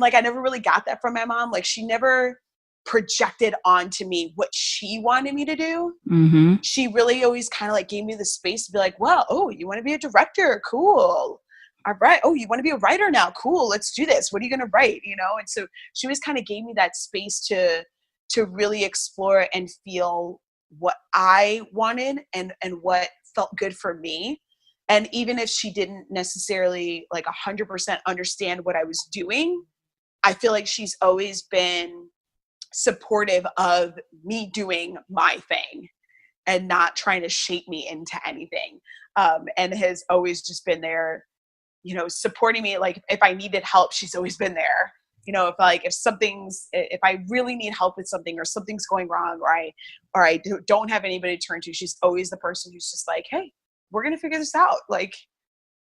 like, I never really got that from my mom. Like she never projected onto me what she wanted me to do. Mm-hmm. She really always kind of like gave me the space to be like, well, oh, you want to be a director? Cool. All right. Oh, you want to be a writer now? Cool. Let's do this. What are you going to write? You know? And so she always kind of gave me that space to really explore and feel what I wanted and what felt good for me. And even if she didn't necessarily like 100% understand what I was doing, I feel like she's always been supportive of me doing my thing and not trying to shape me into anything. And has always just been there, you know, supporting me. Like if I needed help, she's always been there. You know, if I really need help with something or something's going wrong or I don't have anybody to turn to, she's always the person who's just like, hey, we're going to figure this out. Like,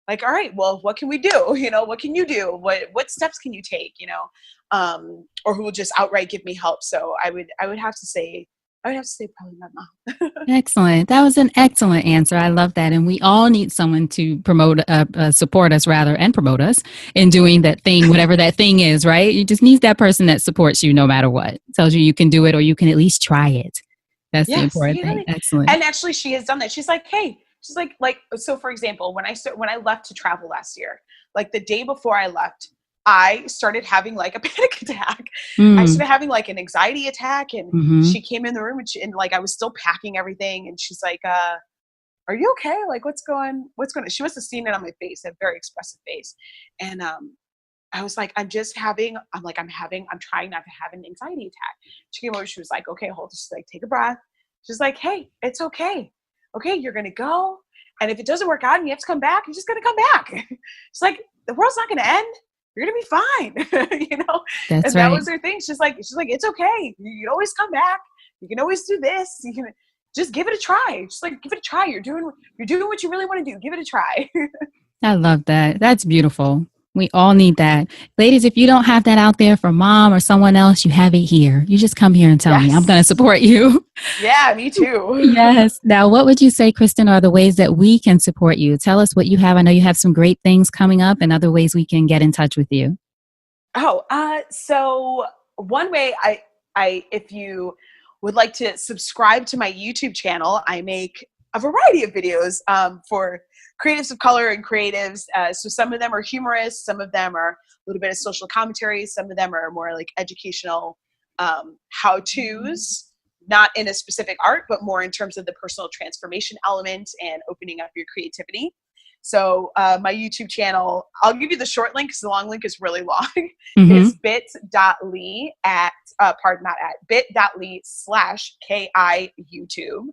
all right, well, what can we do? You know, what can you do? What steps can you take? You know, or who will just outright give me help. So I would have to say probably my mom. Excellent. That was an excellent answer. I love that. And we all need someone to support us rather, and promote us in doing that thing, whatever that thing is, right? You just need that person that supports you no matter what, tells you can do it, or you can at least try it. That's the important thing. Excellent. And actually she has done that. She's like, hey, she's like, so for example, when I left to travel last year, like the day before I left, I started having like a panic attack. I started having like an anxiety attack, and she came in the room and like I was still packing everything, and she's like, are you okay? Like what's going on? She must have seen it on my face. I have a very expressive face. And I was like, I'm trying not to have an anxiety attack. She came over, she was like, okay, hold. She's like, take a breath. She's like, hey, it's okay. Okay, you're gonna go. And if it doesn't work out and you have to come back, you're just gonna come back. She's like, the world's not gonna end. You're gonna be fine. You know? That's and right. That was her thing. She's like, it's okay. You can always come back. You can always do this. You can just give it a try. Just like give it a try. You're doing what you really want to do. Give it a try. I love that. That's beautiful. We all need that. Ladies, if you don't have that out there for mom or someone else, you have it here. You just come here and tell me. I'm going to support you. Yeah, me too. Yes. Now, what would you say, Kristin, are the ways that we can support you? Tell us what you have. I know you have some great things coming up and other ways we can get in touch with you. So one way if you would like to subscribe to my YouTube channel, I make a variety of videos for creatives of color and creatives. So some of them are humorous, some of them are a little bit of social commentary, some of them are more like educational how-tos, not in a specific art, but more in terms of the personal transformation element and opening up your creativity. So my YouTube channel, I'll give you the short link because the long link is really long, is bit.ly bit.ly/KI YouTube.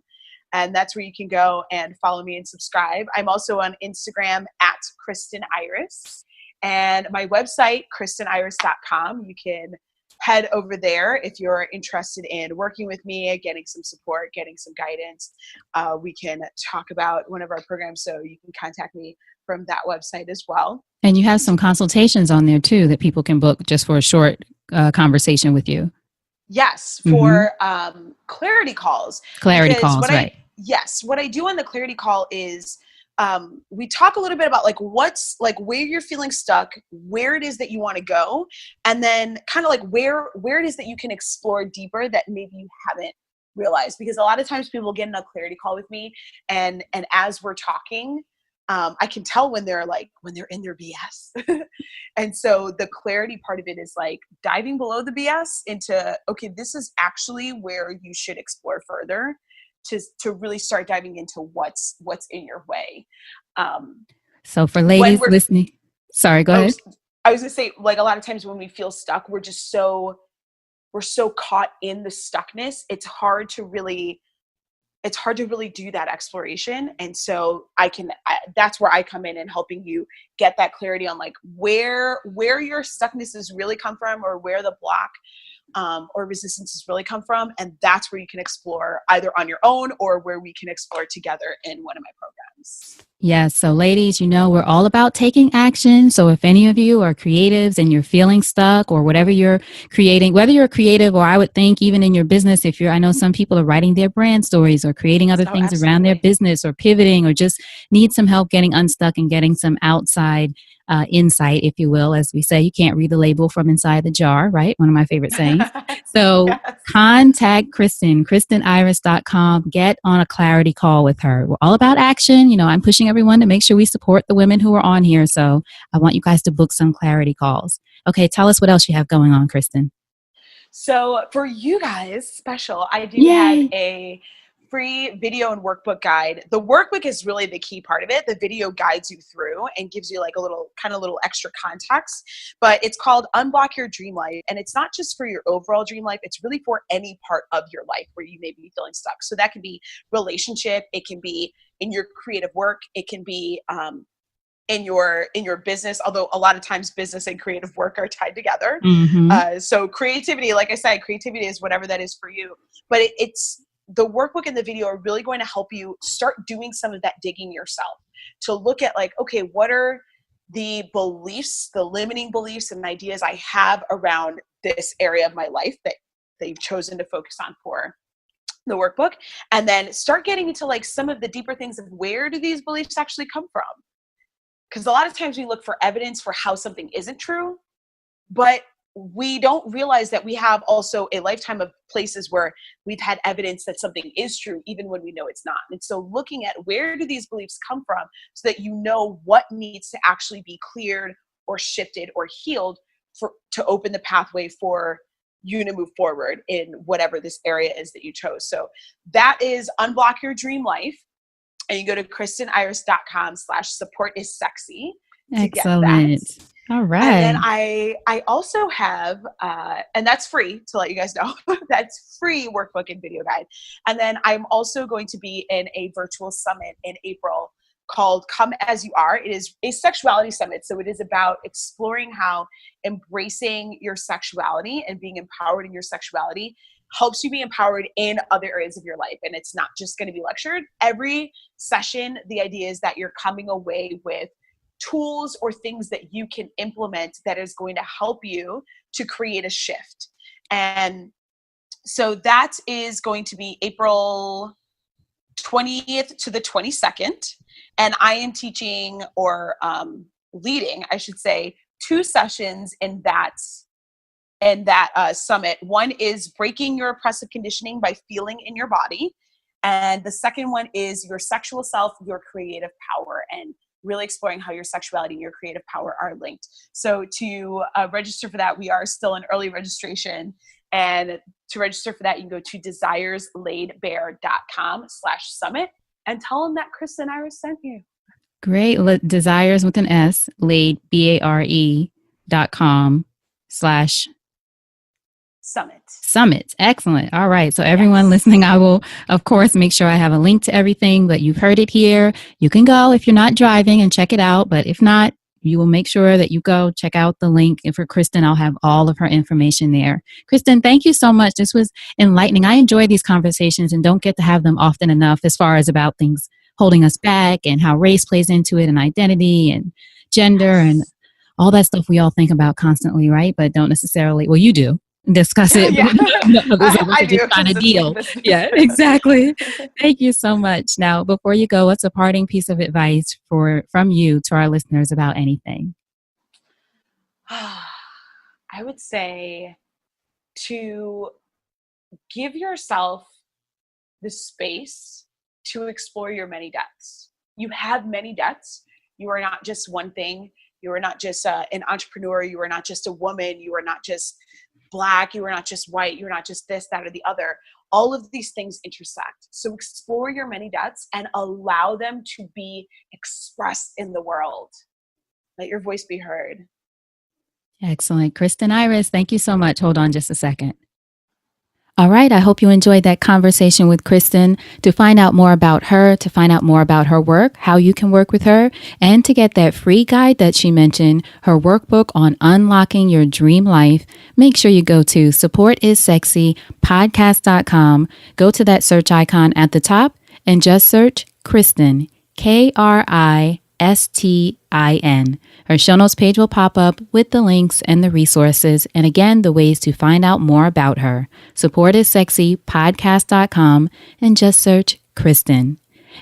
And that's where you can go and follow me and subscribe. I'm also on Instagram at Kristin Iris. And my website, kristiniris.com. You can head over there if you're interested in working with me, getting some support, getting some guidance. We can talk about one of our programs, so you can contact me from that website as well. And you have some consultations on there too that people can book just for a short conversation with you. Yes, for clarity calls. Clarity calls, right. Yes, what I do on the clarity call is we talk a little bit about like what's like where you're feeling stuck, where it is that you want to go, and then kind of like where it is that you can explore deeper that maybe you haven't realized. Because a lot of times people get in a clarity call with me, and as we're talking, I can tell when they're in their BS. And so the clarity part of it is like diving below the BS into, okay, this is actually where you should explore further to really start diving into what's in your way. So for ladies listening, sorry, go ahead. I was gonna say, like, a lot of times when we feel stuck, we're so caught in the stuckness. It's hard to really do that exploration. And so that's where I come in and helping you get that clarity on like where your stucknesses really come from, or where the block or resistances really come from. And that's where you can explore either on your own or where we can explore together in one of my programs. Yes. So ladies, we're all about taking action. So if any of you are creatives and you're feeling stuck or whatever you're creating, whether you're creative or I would think even in your business, I know some people are writing their brand stories or creating other things around their business or pivoting or just need some help getting unstuck and getting some outside insight, if you will. As we say, you can't read the label from inside the jar, right? One of my favorite sayings. So yes. Contact Kristin, KristinIris.com. Get on a clarity call with her. We're all about action. I'm pushing everyone to make sure we support the women who are on here. So I want you guys to book some clarity calls. Okay, tell us what else you have going on, Kristin. So for you guys special, I do have a free video and workbook guide. The workbook is really the key part of it. The video guides you through and gives you like a little extra context, but it's called Unblock Your Dream Life. And it's not just for your overall dream life. It's really for any part of your life where you may be feeling stuck. So that can be relationship. It can be in your creative work. It can be, in your business, although a lot of times business and creative work are tied together. Mm-hmm. So creativity, like I said, creativity is whatever that is for you. But it's the workbook and the video are really going to help you start doing some of that digging yourself to look at like, okay, what are the beliefs, the limiting beliefs and ideas I have around this area of my life that you've chosen to focus on for the workbook. And then start getting into like some of the deeper things of where do these beliefs actually come from? Because a lot of times we look for evidence for how something isn't true, but we don't realize that we have also a lifetime of places where we've had evidence that something is true, even when we know it's not. And so looking at where do these beliefs come from so that you know what needs to actually be cleared or shifted or healed to open the pathway for you to move forward in whatever this area is that you chose. So that is Unblock Your Dream Life. And you go to KristinIris.com/support-is-sexy to get that. All right. And then I also have, and that's free to let you guys know, that's free workbook and video guide. And then I'm also going to be in a virtual summit in April called Come As You Are. It is a sexuality summit. So it is about exploring how embracing your sexuality and being empowered in your sexuality helps you be empowered in other areas of your life. And it's not just going to be lectured. Every session, the idea is that you're coming away with tools or things that you can implement that is going to help you to create a shift. And so that is going to be April 20th to the 22nd. And I am teaching or leading, I should say, 2 sessions in that summit. One is breaking your oppressive conditioning by feeling in your body. And the second one is your sexual self, your creative power, and really exploring how your sexuality and your creative power are linked. So to register for that, we are still in early registration. And to register for that, you can go to desireslaidbare.com/summit and tell them that Kristin Iris sent you. Great. Desires with an S, laid, BARE.com/Summit. Excellent. All right. So everyone listening, I will, of course, make sure I have a link to everything, but you've heard it here. You can go if you're not driving and check it out. But if not, you will make sure that you go check out the link. And for Kristin, I'll have all of her information there. Kristin, thank you so much. This was enlightening. I enjoy these conversations and don't get to have them often enough as far as about things holding us back and how race plays into it and identity and gender and all that stuff we all think about constantly, right? But don't necessarily, well, you do. discuss it. Yeah. I do. Just kind of It's deal. like this. Yeah, exactly. Thank you so much. Now, before you go, what's a parting piece of advice from you to our listeners about anything? I would say to give yourself the space to explore your many depths. You have many depths. You are not just one thing. You are not just an entrepreneur. You are not just a woman. You are not just Black. You are not just white. You are not just this, that, or the other. All of these things intersect. So explore your many depths and allow them to be expressed in the world. Let your voice be heard. Excellent. Kristin Iris, thank you so much. Hold on just a second. All right. I hope you enjoyed that conversation with Kristin. To find out more about her, to find out more about her work, how you can work with her, and to get that free guide that she mentioned, her workbook on unlocking your dream life, make sure you go to supportissexypodcast.com. Go to that search icon at the top and just search Kristin, Kristin. Her show notes page will pop up with the links and the resources, and again, the ways to find out more about her. supportissexypodcast.com and just search Kristin.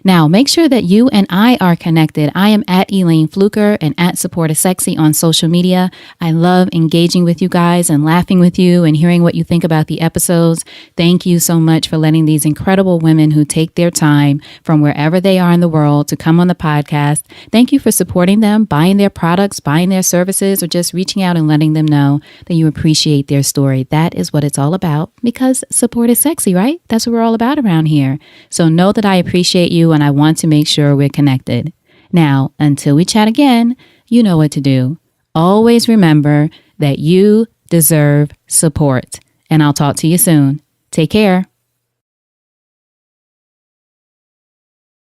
Now, make sure that you and I are connected. I am at Elayne Fluker and at Support is Sexy on social media. I love engaging with you guys and laughing with you and hearing what you think about the episodes. Thank you so much for letting these incredible women who take their time from wherever they are in the world to come on the podcast. Thank you for supporting them, buying their products, buying their services, or just reaching out and letting them know that you appreciate their story. That is what it's all about, because support is sexy, right? That's what we're all about around here. So know that I appreciate you, and I want to make sure we're connected. Now, until we chat again, you know what to do. Always remember that you deserve support, and I'll talk to you soon. Take care.